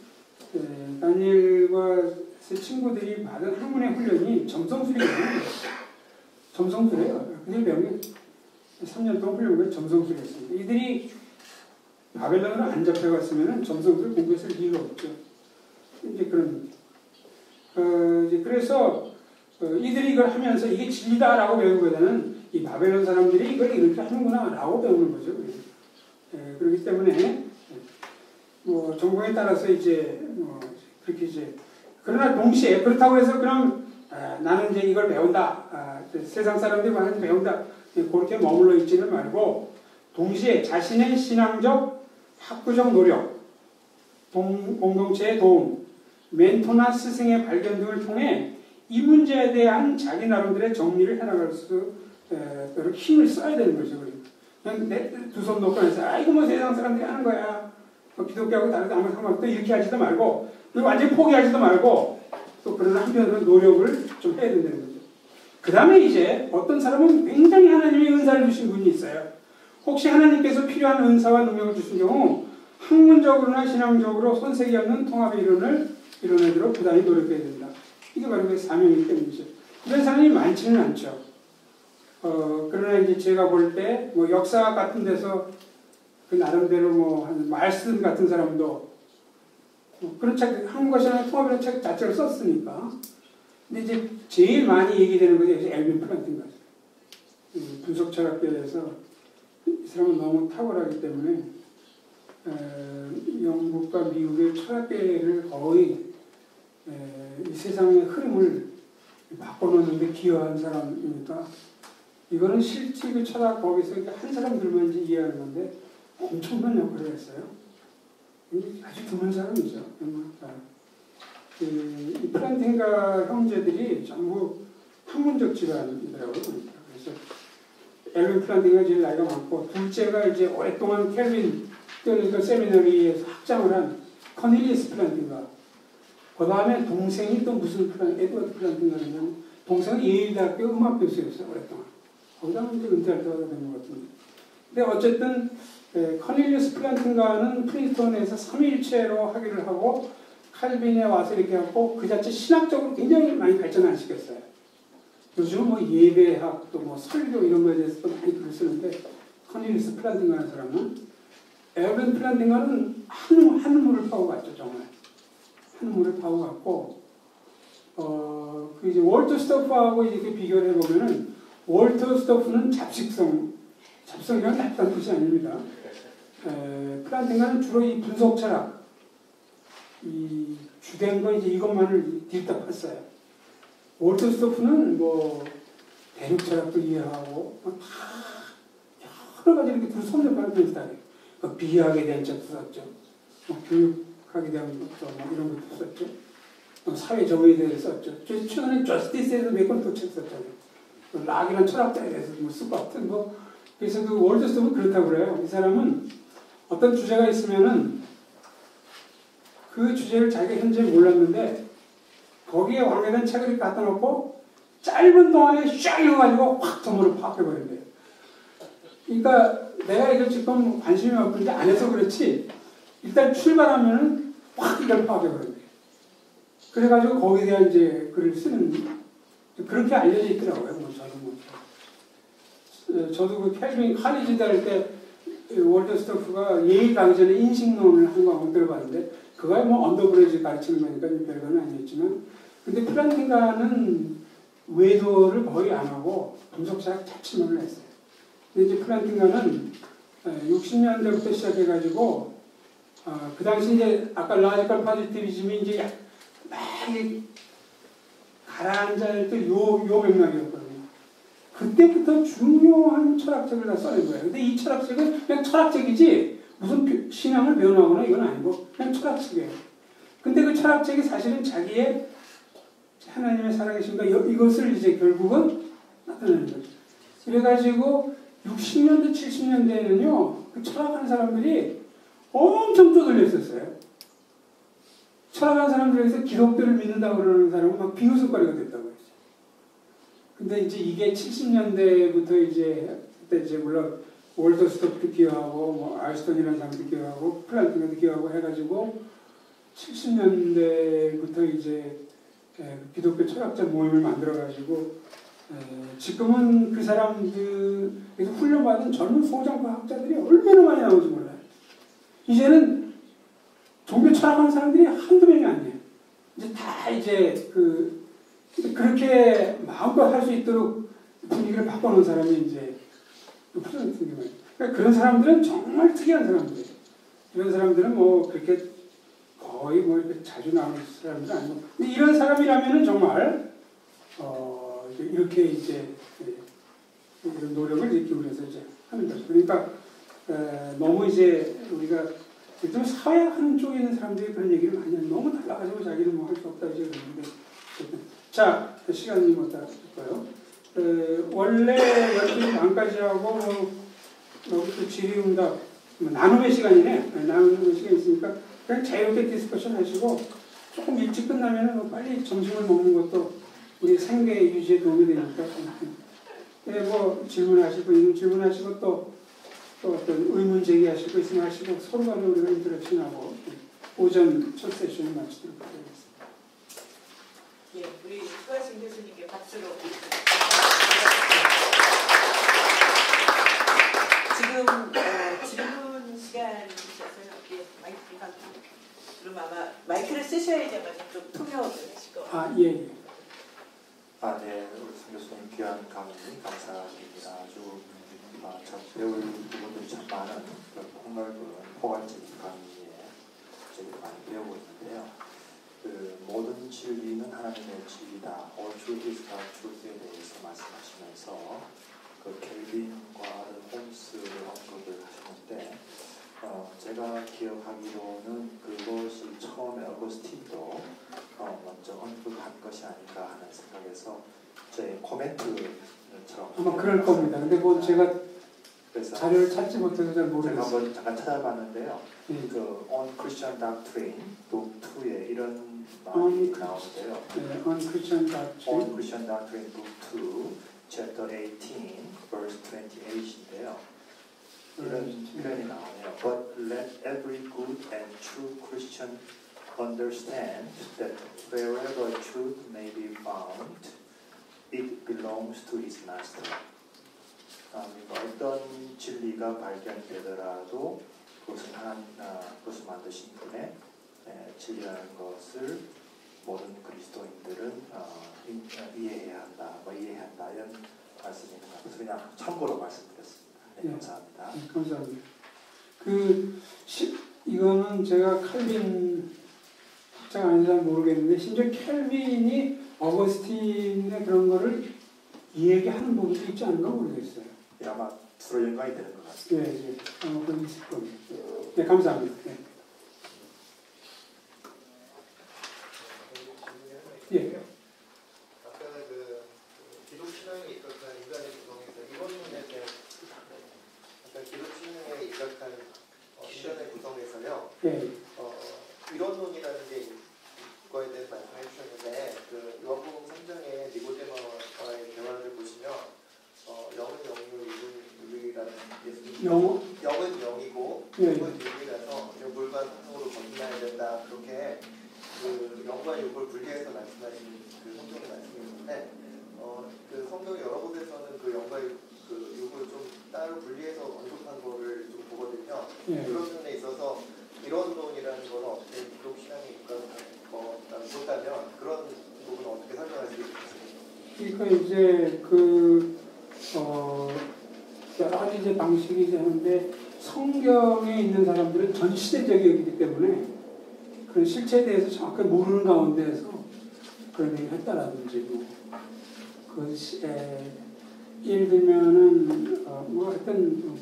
다니엘과 세 친구들이 받은 학문의 훈련이 점성술이에요. 점성술이에요. 그들이 배운 게 3년 동안 훈련한 게 점성술이었습니다. 이들이 바벨론으로 안 잡혀갔으면 점성술을 공부했을 이유가 없죠. 이제 그런 이제 그래서 이들이 이걸 하면서 이게 진리다라고 배우기보다는 이 바벨론 사람들이 이걸 이렇게 하는구나라고 배우는 거죠. 그렇기 때문에 뭐 전공에 따라서 이제 그렇게 이제 그러나 동시에 그렇다고 해서 그럼 나는 이제 이걸 배운다. 세상 사람들이 많이 배운다. 그렇게 머물러 있지는 말고 동시에 자신의 신앙적, 학구적 노력, 공동체의 도움, 멘토나 스승의 발견 등을 통해 이 문제에 대한 자기 나름대로의 정리를 해나갈 수 있도록 힘을 써야 되는 거죠. 그냥 두 손 놓고 해서 이거 뭐 세상 사람들이 하는 거야. 기독교하고 다르다 아무 상관없다 이렇게 하지도 말고 그리고 완전히 포기하지도 말고 또 그러나 한편으로 노력을 좀 해야 된다는 거죠. 그 다음에 이제 어떤 사람은 굉장히 하나님이 은사를 주신 분이 있어요. 혹시 하나님께서 필요한 은사와 능력을 주신 경우 학문적으로나 신앙적으로 손색이 없는 통합의 이론을 이뤄내도록 부단히 노력해야 된다. 이게 바로 그 사명이기 때문이죠. 이런 사람이 많지는 않죠. 그러나 이제 제가 볼 때 뭐 역사 같은 데서 그 나름대로 뭐 한 말씀 같은 사람도 그런 책, 한국어 신앙 통합이라는 책 자체를 썼으니까. 근데 이제 제일 많이 얘기되는 것이 엘빈 플란트인 거죠. 분석 철학계에서 이 사람은 너무 탁월하기 때문에 영국과 미국의 철학계를 거의 이 세상의 흐름을 바꿔놓는데 기여한 사람이니까 이거는 실제 그 철학 거기서 한 사람들만 이제 이해하는 건데 엄청난 역할을 했어요. 아주 드문 사람이죠. 이 플란팅가 형제들이 전부 학문적 집안이더라고요. 그래서 엘빈 플란팅가 제일 나이가 많고 둘째가 이제 오랫동안 켈빈 그러니까 세미너리에서 학장을 한 커넬리스 플란팅가. 그 다음에 동생이 또 무슨 에드워드 플란팅가냐면 동생은 예일대학교 음악 교수였어요. 오랫동안. 거기다 이제 은퇴할 때가 된 것 같은데. 근데 어쨌든 커넬리스 플란팅가는 프린스턴에서 3일체로 학위를 하고 칼빈에 와서 이렇게 하고 그 자체 신학적으로 굉장히 많이 발전을 시켰어요. 요즘은 뭐 예배학 또 뭐 설교 이런 거에 대해서도 많이 글을 쓰는데 커넬리스 플란팅가라는 사람은 엘빈 플란팅가는 한물을 파고갔죠. 정말 한물을 파고갔고 그 이제 월터 스토프하고 이렇게 비교를 해보면은 월터 스토프는 잡식성이란 나쁜 뜻이 아닙니다. 플란팅가는 주로 이 분석 철학 이 주된 거 이제 이것만을 뒤집다 팠어요. 월터 스토프는 뭐 대륙 철학도 이해하고 다 여러 가지 이렇게 둘 손잡고 스타일이에요. 비학에 대한 책도 썼죠. 교육학에 대한 것도 뭐 이런 것도 썼죠. 사회 정의에 대해서 썼죠. 최근에 저스티스에서 몇 권 또 책 썼잖아요. 락이란 철학자에 대해서 뭐 쓰고 하여튼 뭐 그래서 그 월터 스토프는 그렇다고 그래요. 이 사람은 어떤 주제가 있으면은 그 주제를 자기가 현재 몰랐는데 거기에 관계된 책을 갖다 놓고 짧은 동안에 샥 읽어가지고 확 전문을 파악해버린대요. 그러니까 내가 이걸 지금 관심이 없는데 안 해서 그렇지 일단 출발하면은 확 이걸 파악해버린대요. 그래가지고 거기에 대한 이제 글을 쓰는 그렇게 알려져 있더라고요. 저도 그 켈빈 카리지대 할 때 월터 스토프가 예의 가기 전에 인식론을 한 거 한번 들어봤는데 그거야 뭐 언더브레이지 가르치는 거니까 별건 아니었지만 근데 플란팅가는 외도를 거의 안 하고 분석사학 자체만을 했어요. 근데 이제 플란팅가는 60년대부터 시작해가지고 그 당시 이제 아까 라디컬 포지티비즘이 이제 막 가라앉을 때 요 맥락이었거든요. 그때부터 중요한 철학책을 다 써낸 거예요. 근데 이 철학책은 그냥 철학책이지 무슨 신앙을 배워나거나 이건 아니고 그냥 철학책이에요. 근데 그 철학책이 사실은 자기의 하나님의 살아계신가 이것을 이제 결국은 나타내는 거죠. 그래가지고 60년대 70년대에는요 그 철학하는 사람들이 엄청 떠들려 있었어요. 철학하는 사람들에서 기독교를 믿는다고 그러는 사람은 막 비웃음거리가 됐다고 했죠. 근데 이제 이게 70년대부터 이제 그때 이제 물론 월터 스토프도 기여하고 뭐 아이스턴이라는 사람도 기여하고 플란팅도 기여하고 해가지고 70년대부터 이제 기독교 철학자 모임을 만들어가지고 지금은 그 사람들에서 훈련받은 젊은 소장과 학자들이 얼마나 많이 나오는지 몰라요. 이제는 종교 철학하는 사람들이 한두 명이 아니에요. 이제 다 이제 그렇게 마음껏 할 수 있도록 분위기를 바꿔놓은 사람이 이제 그러니까 그런 사람들은 정말 특이한 사람들이에요. 이런 사람들은 뭐 그렇게 거의 뭐 이렇게 자주 나오는 사람들은 아니고 근데 이런 사람이라면은 정말 이렇게 이제 이런 노력을 이렇게 기울여서 이제 하는 거죠. 그러니까 너무 이제 우리가 좀 사회하는 쪽에 있는 사람들이 그런 얘기를 많이 하는 너무 달라가지고 자기는 뭐 할 수 없다 이제 그러는데 자 시간이 뭐 다 됐고요. 원래 12시 반까지 하고 또 질의응답 나눔의 시간이네. 나눔의 시간이 있으니까 그냥 자유롭게 디스커션 하시고 조금 일찍 끝나면 빨리 점심을 먹는 것도 우리 생계 유지에 도움이 되니까 뭐 질문하시고 질문하시고 또 어떤 의문 제기하실 거 있으면 하시고 서로 간에 우리가 인터랙션하고 오전 첫 세션을 마치도록 하겠습니다. 예, 우리 수아신 교수님께 박수로 지금 질문 시간이셔서요. 예, 마이크가 그럼 아마 마이크를 쓰셔야지 아마 좀 통역을 하실 것 같아요. 예. 네, 우리 송 교수님 귀한 강의 감사드립니다. 아주 참 배울 부분들이 참 많은 그런 폭넓은 포괄적인 강의에 저희들이 많이 배우고 있는데요. 모든 진리는 하나님의 진리다. All truth is God's truth에 대해서 말씀하시면서 켈빈과 홈스를 언급을 하셨는데 제가 기억하기로는 그것이 처음에 어거스틴도 먼저 언급한 것이 아닌가 하는 생각에서 제 코멘트처럼 아마 그럴 겁니다. 근데 뭐 제가 자료를 찾지 못해서 잘 모르겠어요. 제가 한번 잠깐 찾아봤는데요. 그 On Christian Doctrine Book 2에 이런 말이 나오는데요. 네, On Christian Doctrine. On Christian Doctrine Book 2, Chapter 18, Verse 28인데요. 이런 표현이 나오네요. But let every good and true Christian understand that wherever truth may be found, it belongs to his master. 어떤 진리가 발견되더라도 그것을 만드신 분의 진리라는 것을 모든 그리스도인들은 이해해야 한다, 이해한다 이런 말씀입니다. 그래서 그냥 참고로 말씀드렸습니다. 네, 감사합니다. 네, 감사합니다. 이거는 제가 칼빈 학자가 아닌 사람 모르겠는데 심지어 켈빈이 어거스틴의 그런 거를 얘기하는 부분도 있지 않은가 모르겠어요. 네, 아마 서로 연관이 되는 것 같습니다. 네, 아마 그런 게 있을 겁니다. 네, 감사합니다. 네. 예. 아까는 기독 신앙에 입각한 인간의 구성에서 이원론에 대한 아까 기독 신앙에 입각한 인간의 구성에서요. 예. 이원론이라는 영어? 영은 영이고 예. 육은 육이라서 물과 성으로 거듭나야 된다. 그렇게 그 영과 육을 분리해서 말씀하신 그 성경의 말씀이 있는데 그 성경 여러 곳에서는 그 영과 그 육을 좀 따로 분리해서 언급한 거를 좀 보거든요. 예. 그런 면에 있어서 이론론이라는 거는 어떻게 기독 신앙에 있다면 그런 부분은 어떻게 설명하시겠어요? 그러니까 이제 여러 가지 이제 방식이 있는데 성경에 있는 사람들은 전 시대적이기 때문에 그런 실체에 대해서 정확하게 모르는 가운데에서 그런 얘기를 했다라든지 예를 들면은 뭐 하여튼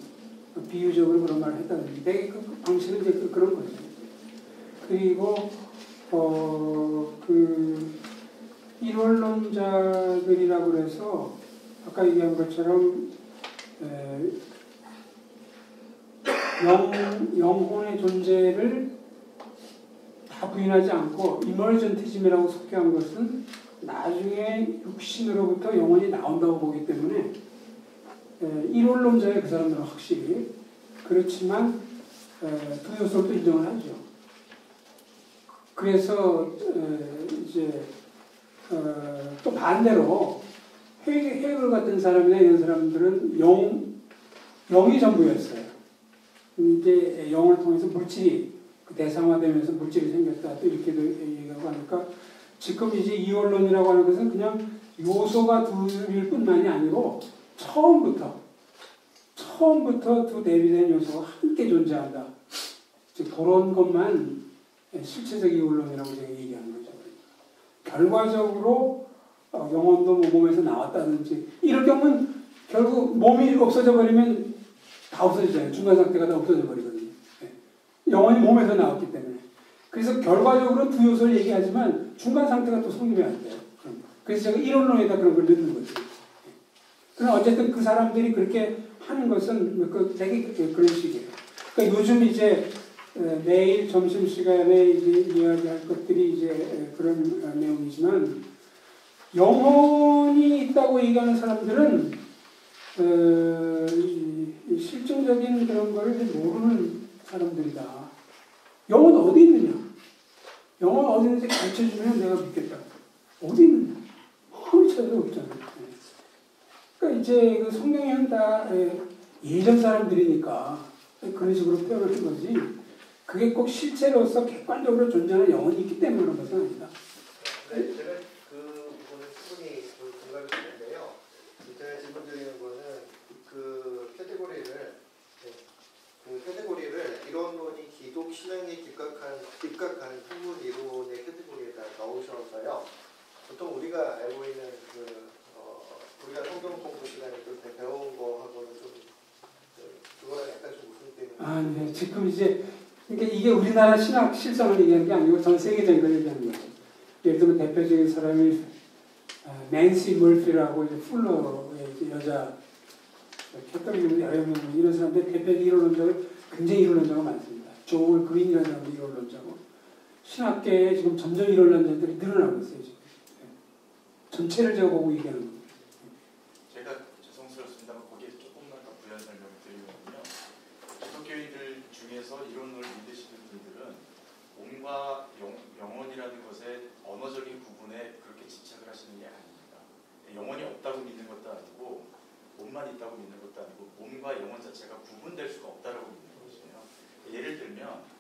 비유적으로 그런 말을 했다든지 되게 그 방식은 이제 그런 거죠. 그리고 그 일원론자들이라고 그래서 아까 얘기한 것처럼 영혼의 존재를 다 부인하지 않고 이머전티즘이라고 속해한 것은 나중에 육신으로부터 영혼이 나온다고 보기 때문에 일원론자의 그 사람들은 확실히 그렇지만 두 요소를 또 인정을 하죠. 그래서 이제 또 반대로 헤겔 같은 사람이나 이런 사람들은 영이 전부였어요. 이제 영을 통해서 물질이 대상화되면서 물질이 생겼다. 또 이렇게도 얘기하고 하니까 지금 이제 이원론이라고 하는 것은 그냥 요소가 둘일 뿐만이 아니고 처음부터 두 대비된 요소가 함께 존재한다. 즉 그런 것만 실체적 이원론이라고 제가 얘기하는 거죠. 결과적으로 영혼도 몸에서 나왔다든지 이럴 경우는 결국 몸이 없어져 버리면 다 없어지잖아요. 중간 상태가 다 없어져 버리거든요. 영혼이 몸에서 나왔기 때문에. 그래서 결과적으로 두 요소를 얘기하지만 중간 상태가 또 성립이 안 돼요. 그래서 제가 이론론에다 그런 걸 넣는 거죠. 그럼 어쨌든 그 사람들이 그렇게 하는 것은 되게 그런 식이에요. 그러니까 요즘 이제 내일 점심시간에 이제 이야기할 것들이 이제 그런 내용이지만 영혼이 있다고 얘기하는 사람들은 실증적인 그런 걸 모르는 사람들이다. 영혼 어디 있느냐? 영혼 어디 있는지 가르쳐주면 내가 믿겠다. 어디 있느냐? 아무 차이도 없잖아요. 그러니까 이제 그 성경에는 다 예전 사람들이니까 그런 식으로 표현하는 거지. 그게 꼭 실체로서 객관적으로 존재하는 영혼이 있기 때문에 그런 것은 아니다. 네, 제가 그 부분을 충분히 공감이 되는데요. 제가 질문 드리는 거는 그 카테고리를 이론론이 기독 신앙에 입각한 후문 이론의 카테고리에다 넣으셔서요. 보통 우리가 알고 있는 우리가 성경 공부 시간에 배운 거하고는 좀 그거랑 약간 좀 무슨 때문에? 네. 지금 이제 그러니까 이게 우리나라 신학 실성을 얘기하는 게 아니고 전 세계적인 걸 얘기하는 거죠. 예를 들면 대표적인 사람이 낸시 머피라고 이제 풀러의 이제 여자 캐톨릭 여러 명 이런 사람들 대표적인 이론론자가 굉장히 이론론자가 많습니다. 조엘 그린이라는 사람도 이론론자고 신학계에 지금 점점 이론론자들이 늘어나고 있어요. 지금. 전체를 제가 보고 얘기하는 겁니다. 제가 죄송스럽습니다만 거기에 조금만 더 부연 설명을 드리면요. 기독교인들 중에서 이론을 믿으시는 분들은 몸과 영혼이라는 것의 언어적인 구분에 그렇게 집착을 하시는 게 아닙니다. 영혼이 없다고 믿는 것도 아니고 몸만 있다고 믿는 것도 아니고 몸과 영혼 자체가 구분될 수가 없다라고 믿는 것이에요. 예를 들면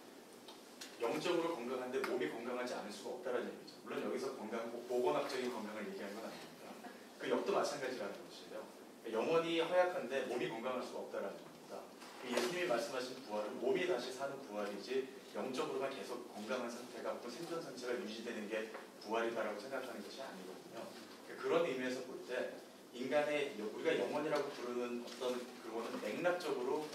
영적으로 건강한데 몸이 건강하지 않을 수가 없다라는 얘기죠. 물론 여기서 보건학적인 건강을 얘기하는 건 아닙니다. 그 역도 마찬가지라는 것이에요. 영혼이 허약한데 몸이 건강할 수가 없다라는 겁니다. 예수님이 말씀하신 부활은 몸이 다시 사는 부활이지 영적으로만 계속 건강한 상태가 없고 생존 상태가 유지되는 게 부활이다라고 생각하는 것이 아니거든요. 그런 의미에서 볼 때 인간의 우리가 영혼이라고 부르는 어떤 그거는 맥락적으로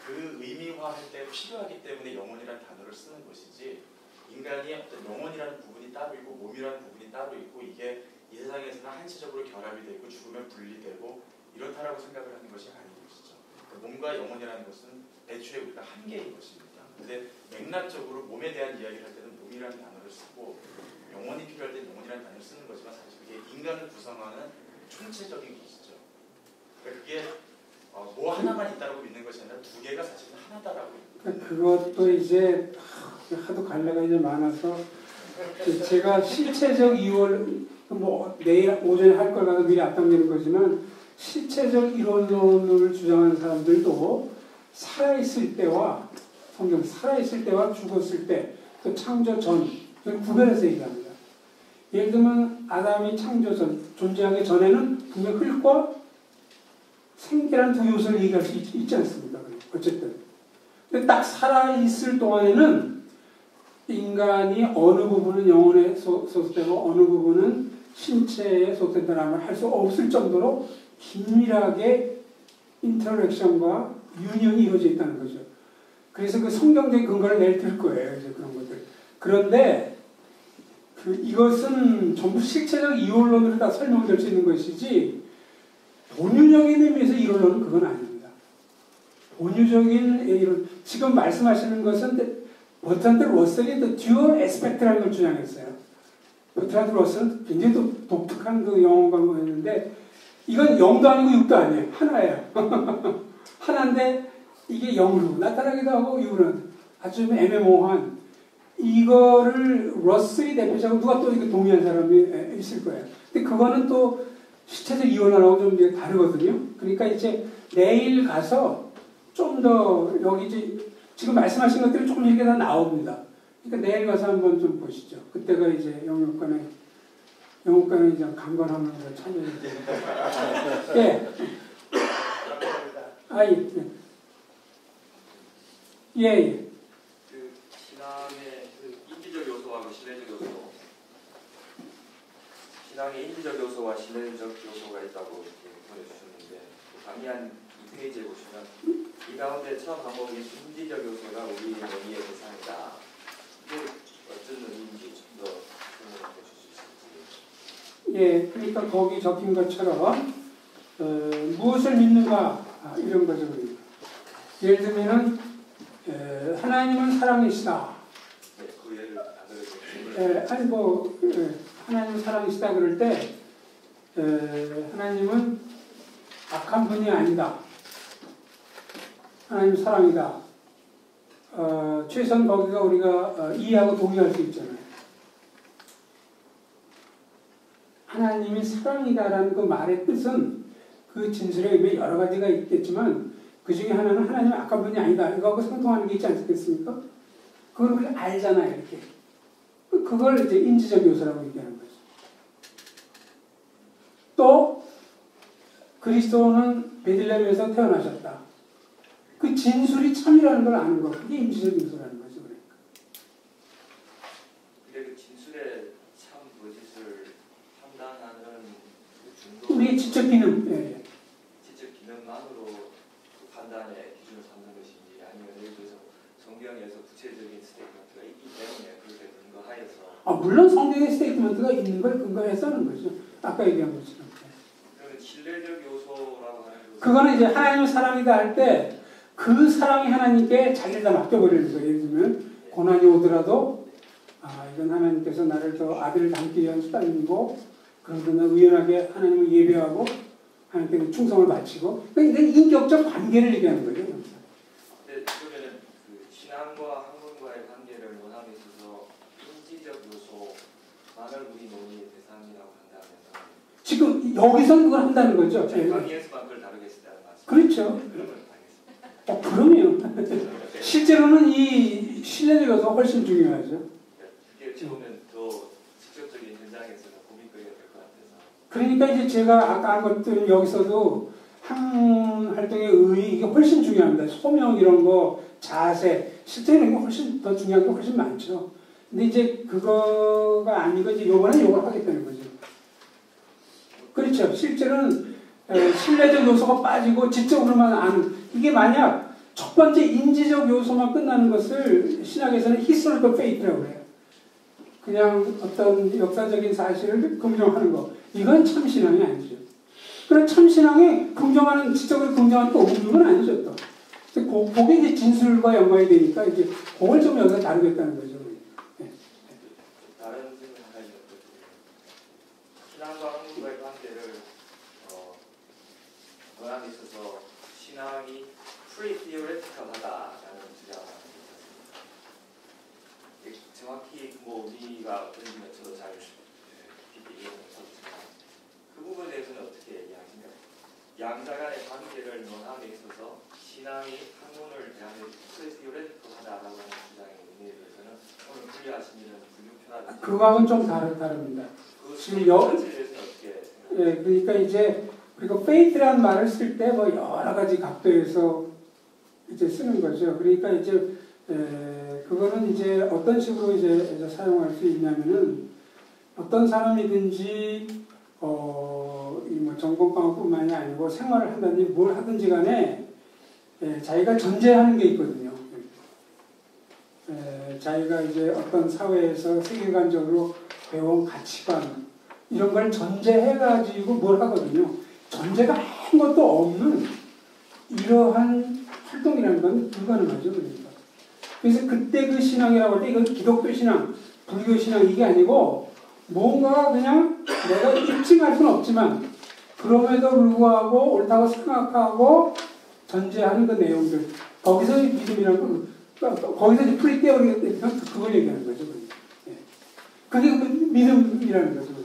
그 의미화할 때 필요하기 때문에 영혼이라는 단어를 쓰는 것이지 인간이 어떤 영혼이라는 부분이 따로 있고 몸이라는 부분이 따로 있고 이게 이 세상에서는 한시적으로 결합이 되고 죽으면 분리되고 이렇다라고 생각을 하는 것이 아닌 것이죠. 몸과 영혼이라는 것은 애초에 우리가 한 개인 것입니다. 그런데 맥락적으로 몸에 대한 이야기를 할 때는 몸이라는 단어를 쓰고 영혼이 필요할 때는 영혼이라는 단어를 쓰는 거지만 사실 그게 인간을 구성하는 총체적인 것이죠. 그러니까 그게 뭐 하나만 있다고 믿는 것이 아니라 두 개가 사실은 하나다라고. 그것도 이제 하도 갈래가 이제 많아서 제가 실체적 이유를 뭐 내일 오전에 할 걸 가서 미리 앞당기는 거지만 실체적 이론론을 주장하는 사람들도 살아있을 때와 성경 살아있을 때와 죽었을 때 또 창조 전 구별해서 얘기합니다. 예를 들면 아담이 창조 전 존재하기 전에는 분명 흙과 생계란 두 요소를 얘기할 수 있지 않습니까? 어쨌든 근데 딱 살아있을 동안에는 인간이 어느 부분은 영혼에 소속되고 어느 부분은 신체에 소속된다는 말 할 수 없을 정도로 긴밀하게 인터랙션과 유니온이 이루어져 있다는 거죠. 그래서 그 성경적인 근거를 내일 들 거예요. 이제 그런 것들. 그런데 이것은 전부 실체적 이론론으로 다 설명될 수 있는 것이지 본유적인 의미에서 이론론은 그건 아닙니다. 본유적인 이론 지금 말씀하시는 것은 버트란드 러셀이 또 듀얼 에스펙트라는 걸 주장했어요. 버트란드 러셀은 굉장히 또 독특한 그 영어 강의였는데 이건 0도 아니고 6도 아니에요. 하나예요. 하나인데 이게 0으로 나타나기도 하고 6으로 아주 애매모호한 이거를 러셀이 대표적으로 누가 또 이거 동의한 사람이 있을 거예요. 근데 그거는 또 실체적 이론하고 좀 이제 다르거든요. 그러니까 이제 내일 가서 좀 더 여기 이제 지금 말씀하신 것들이 조금 이렇게 다 나옵니다. 그러니까 내일 가서 한번 좀 보시죠. 그때가 이제 영육간에 이제 강건하면서 참여해 주세요. 예. 아, 예. 예. 예. 그 신앙의 그 인지적 요소와 그 신뢰적 요소. 신앙의 인지적 요소와 신뢰적 요소가 있다고 이렇게 보내주셨는데 강의한 2페이지에 보시면 이 가운데 처음 항목인 인지적 요소가 우리 논의의 대상이다. 이게 어떤 의미인지 좀 더 설명해 주실 수 있을지. 예, 그러니까 거기 적힌 것처럼 무엇을 믿는가 이런 거죠. 예를 들면은 하나님은 사랑이시다. 네, 그 예를 들어서 아니 뭐 하나님은 사랑이시다 그럴 때 하나님은 악한 분이 아니다. 하나님 사랑이다. 최소한 거기가 우리가 이해하고 동의할 수 있잖아요. 하나님이 사랑이다라는 그 말의 뜻은 그 진술에 의미 여러 가지가 있겠지만 그 중에 하나는 하나님은 악한 분이 아니다. 이거하고 상통하는 게 있지 않겠습니까? 그걸 우리 알잖아요. 이렇게. 그걸 이제 인지적 요소라고 얘기하는 거죠. 또 그리스도는 베들레헴에서 태어나셨다. 그 진술이 참이라는 걸 아는 거. 그게 인지적 요소라는 거죠. 그러니까. 근데 그 진술에 참 거짓을 판단하는 그 중도 우리의 지적 기능. 예. 지적 기능만으로 그 판단의 기준을 삼는 것인지 아니면 예를 들어서 성경에서 구체적인 스테이트먼트가 있기 때문에 그렇게 근거하여서 물론 성경의 스테이트먼트가 있는 걸 근거해서는 거죠. 아까 얘기한 것처럼. 그러면 신뢰적 요소라고 하는 것은 그거는 이제 하나님의 사랑이다 할 때 그 사랑이 하나님께 자기를 다 맡겨버리는 거예요. 예를 들면 고난이 오더라도 이건 하나님께서 나를 저 아들을 닮기 위한 수단이고 그러면서 의연하게 하나님을 예배하고 하나님께 충성을 바치고 그러니까 인격적 관계를 얘기하는 거예요. 네, 그러면 그 신앙과 학문과의 관계를 논함에 있어서 인지적 요소만을 우리 논의의 대상이라고 한다면 지금 여기서는 그걸 한다는 거죠. 강의에서만 그걸 다루겠다는 말씀. 그렇죠. 그러면 알겠습니다. 그럼요. 실제로는 이 신뢰적 요소가 훨씬 중요하죠. 이게 어찌 보면 더 직접적인 현장에서는 고민거리가 될 것 같아서. 그러니까 이제 제가 아까 한 것들 여기서도 학문 활동의 의의 이게 훨씬 중요합니다. 소명 이런 거, 자세, 실제는 이게 훨씬 더 중요한 게 훨씬 많죠. 근데 이제 그거가 아니고 이제 요번에 요걸 하겠다는 거죠. 그렇죠. 실제로는 신뢰적 요소가 빠지고 지적으로만 아는 이게 만약 첫 번째 인지적 요소만 끝나는 것을 신학에서는 historical faith라고 해요. 그냥 어떤 역사적인 사실을 긍정하는 거. 이건 참신앙이 아니죠. 그런 참신앙에 긍정하는, 지적으로 긍정하는 거 없는 건 아니죠, 또. 그게 이제 진술과 연관이 되니까 이제 그걸 좀 여기서 다루겠다는 거죠. 네. 다른 질문 하나 있었거든요. 신앙과 학문과의 관계를 논함에 있어서 신앙이 프리티오레티컬하다라는 주장을 하고 있습니다. 정확히 뭐 우리가 어떤지는 저도 잘 깊이 이해는 못하지만 그 부분에 대해서는 어떻게 얘기하십니까? 양자 간의 관계를 논함에 있어서 신앙이 학문을 대하는 프리티오레티컬하다라고 하는 주장의 의미에 대해서는 오늘 분리하신 일은 불교표라든지 그거하고는 좀 다릅니다. 지금 예, 그러니까 이제 그리고 faith라는 말을 쓸 때 뭐 여러 가지 각도에서 이제 쓰는 거죠. 그러니까 이제 그거는 이제 어떤 식으로 이제 사용할 수 있냐면은 어떤 사람이든지 이뭐 전공방뿐만이 아니고 생활을 한다든지 뭘 하든지 간에 자기가 전제하는 게 있거든요. 자기가 이제 어떤 사회에서 세계관적으로 배운 가치관 이런 걸 전제해가지고 뭘 하거든요. 전제가 아무것도 없는 이러한 활동이라는 건 불가능하죠. 그러니까. 그래서 그때 그 신앙이라고 할 때 이건 기독교 신앙, 불교 신앙 이게 아니고 뭔가 그냥 내가 입증할 수는 없지만 그럼에도 불구하고 옳다고 생각하고 전제하는 그 내용들 거기서 믿음이라는 건 거기서 이제 프리테오리 그걸 얘기하는 거죠. 예. 그게 그 믿음이라는 거죠.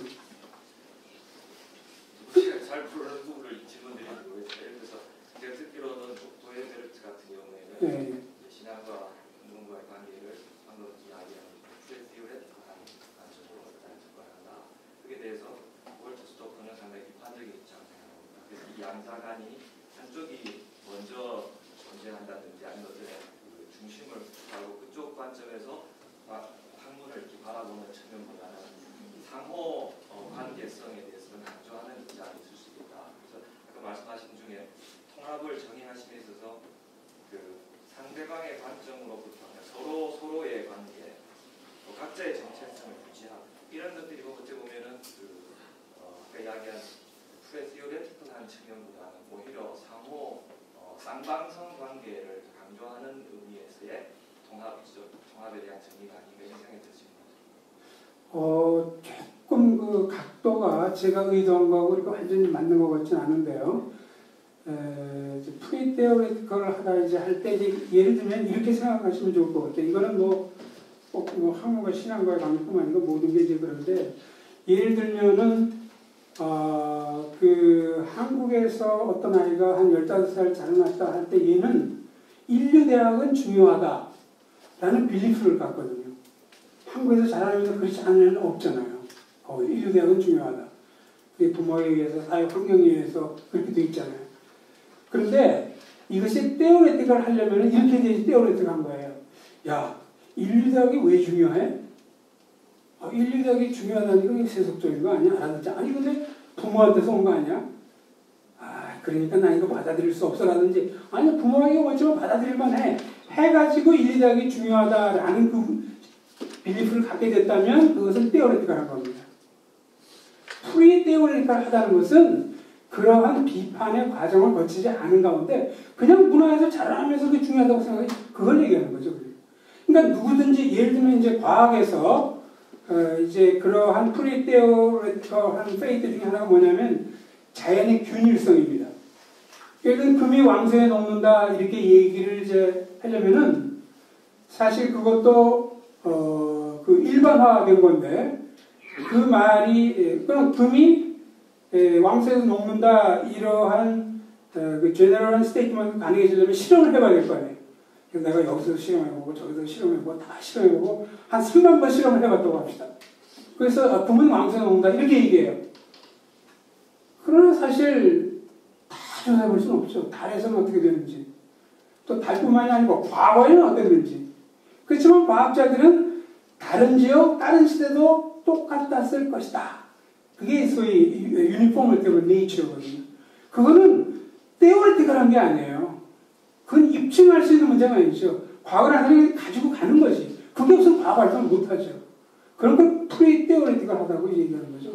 잘 부르는 부분을 질문드리는 거예요. 예를 들어서 제가 듣기로는 도헤베르트 같은 경우에는 예. 신앙과 운동과의 관계를 방금 이야기한 프리티오레티컬한 관점으로 접근한다. 그에 대해서 월트 스토크는 상당히 비판적인 입장을 생각합니다. 그래서 이 양자 간이 한쪽이 먼저 존재한다든지 아니면 어떤 그 중심을 하고 그쪽 관점에서 학문을 이렇게 바라보는 측면보다는 상호 관계성에 대해서는 강조하는 입장이 있을 수 있다. 그래서 아까 말씀하신 중에 통합을 정의하심에 있어서 그 상대방의 관점으로부터 서로의 관계, 각자의 정체성을 유지하고 이런 것들이 어떻게 보면은 아까 이야기한 프레티오레티컬한 측면보다는 오히려 상호 쌍방성 관계를 강조하는 의미에서의 통합에 대한 정의가 아닌가 생각이 드십니다. 조금 그 각도가 제가 의도한 거하고 이렇게 완전히 맞는 것 같지는 않은데요. 프리테오레티컬을 하다 이제 할 때 이제 예를 들면 이렇게 생각하시면 좋을 것 같아요. 이거는 꼭 학문과 신앙과의 관계뿐만 아니고 모든 게 이제 그런데 예를 들면은 그 한국에서 어떤 아이가 한 15살 자라났다 할 때 얘는 인류대학은 중요하다라는 빌리프를 갖거든요. 한국에서 자라면서 그렇지 않은 애는 없잖아요. 인류대학은 중요하다. 그게 부모에 의해서 사회 환경에 의해서 그렇게 돼 있잖아요. 그런데 이것이 테오레틱을 하려면 이렇게 되지 테오레틱한 거예요. 야, 인류대학이 왜 중요해? 인류대학이 중요하다니까 이게 세속적인 거 아니야? 알아듣지? 아니 근데 부모한테서 온 거 아니야? 그러니까 나 이거 받아들일 수 없어라든지 아니 부모에게 원치만 받아들일만 해가지고 인류대학이 중요하다라는 그 빌리프를 갖게 됐다면 그것은 테오레틱한 겁니다. 프리테오레틱하다는 것은 그러한 비판의 과정을 거치지 않은 가운데 그냥 문화에서 자라면서 그게 중요하다고 생각해 그걸 얘기하는 거죠. 그러니까 누구든지 예를 들면 이제 과학에서 이제 그러한 프리테오레틱한 페이트 중에 하나가 뭐냐면 자연의 균일성입니다. 예를 들면 금이 왕성에 녹는다 이렇게 얘기를 이제 하려면은 사실 그것도 그 일반화된 건데 그 말이 그럼 금이 왕성에서 녹는다 이러한 그 제너럴한 스테이트먼트 가능해지려면 실험을 해봐야 될 거 아니에요. 그래서 내가 여기서 실험해보고 저기서 실험해보고 다 실험해보고 한 3만 번 실험을 해봤다고 합시다. 그래서 금은 왕성에 녹는다 이렇게 얘기해요. 그러나 사실 다 조사해볼 수는 없죠. 달에서는 어떻게 되는지 또 달뿐만이 아니고 과거에는 어땠는지. 그렇지만 과학자들은 다른 지역, 다른 시대도 똑같았을 것이다. 그게 소위 유니폼을 때문에 네이처거든요. 그거는 테오레티컬한 게 아니에요. 그건 입증할 수 있는 문제가 아니죠. 과거라는 사람이 가지고 가는 거지. 그게 없으면 과거 활동을 못하죠. 그런 걸 프리테오레티컬하다고 얘기하는 거죠.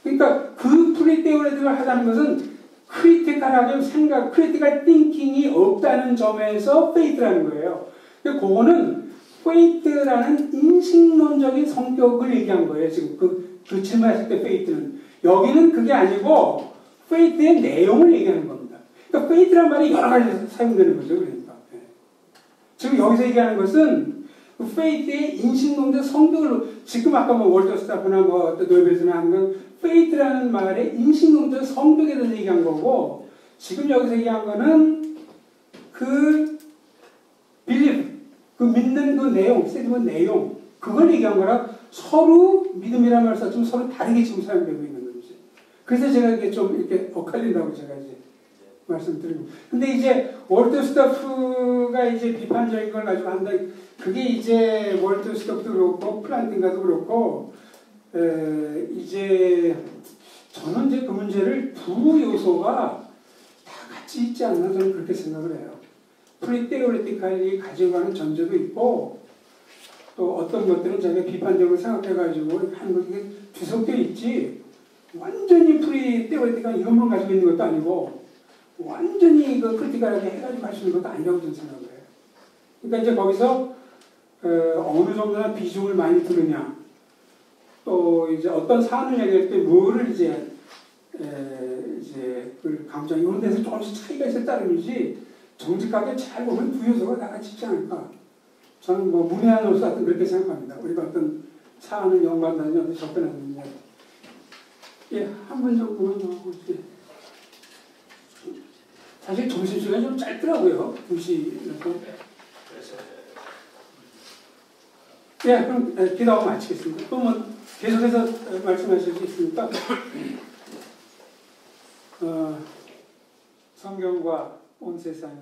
그러니까 그 프리테오레티컬 하다는 것은 크리티컬하게 생각, 크리티컬 띵킹이 없다는 점에서 페이트라는 거예요. 그거는 페이트라는 인식론적인 성격을 얘기한 거예요. 지금 그 질문하실 때 페이트는. 여기는 그게 아니고 faith의 내용을 얘기하는 겁니다. 그러니까 faith란 말이 여러 가지 사용되는 거죠. 그러니까. 예. 지금 여기서 얘기하는 것은 그 faith의 인식론적 성격을 지금 아까 뭐 월터 스타프나 뭐 노베스나 하는 건 faith라는 말의 인식론적 성격에 대해서 얘기한 거고 지금 여기서 얘기한 거는 그 belief, 그 믿는 그 내용, 세리먼 내용 그걸 얘기한 거라 서로 믿음이라는 말을 썼지만 서로 다르게 지금 사용되고 있는 거지. 그래서 제가 이게 좀 이렇게 엇갈린다고 제가 이제 말씀드리고. 근데 이제 월터 스타프가 이제 비판적인 걸 가지고 한다. 그게 이제 월터 스타프도 그렇고 플란팅가도 그렇고 이제 저는 이제 그 문제를 두 요소가 다 같이 있지 않나 저는 그렇게 생각을 해요. 프리테오리티칼이 가지고 가는 전제도 있고 또 어떤 것들은 제가 비판적으로 생각해가지고 하는 것이 뒤섞여 있지 완전히 프리테오리티칼 이것만 가지고 있는 것도 아니고 완전히 그 크리티컬하게 해가지고 할 수 있는 것도 아니라고 저는 생각을 해요. 그러니까 이제 거기서 어느 정도나 비중을 많이 두느냐 또 이제 어떤 사안을 얘기할 때 뭐를 이제 그 강조하는 이런 데서 조금씩 차이가 있을 따름이지 정직하게 잘 보면 두 요소가 다 같이 있지 않을까. 저는 뭐 문외한 요소 같은 그렇게 생각합니다. 우리가 어떤 사안을 연구한다든지 어떤 접근하는지. 예, 한 분 정도만 나오고 사실 점심시간이 좀 짧더라고요. 2시라서. 예, 그럼 기도하고 마치겠습니다. 또 뭐 계속해서 말씀하실 수 있습니까? 성경과 온 세상에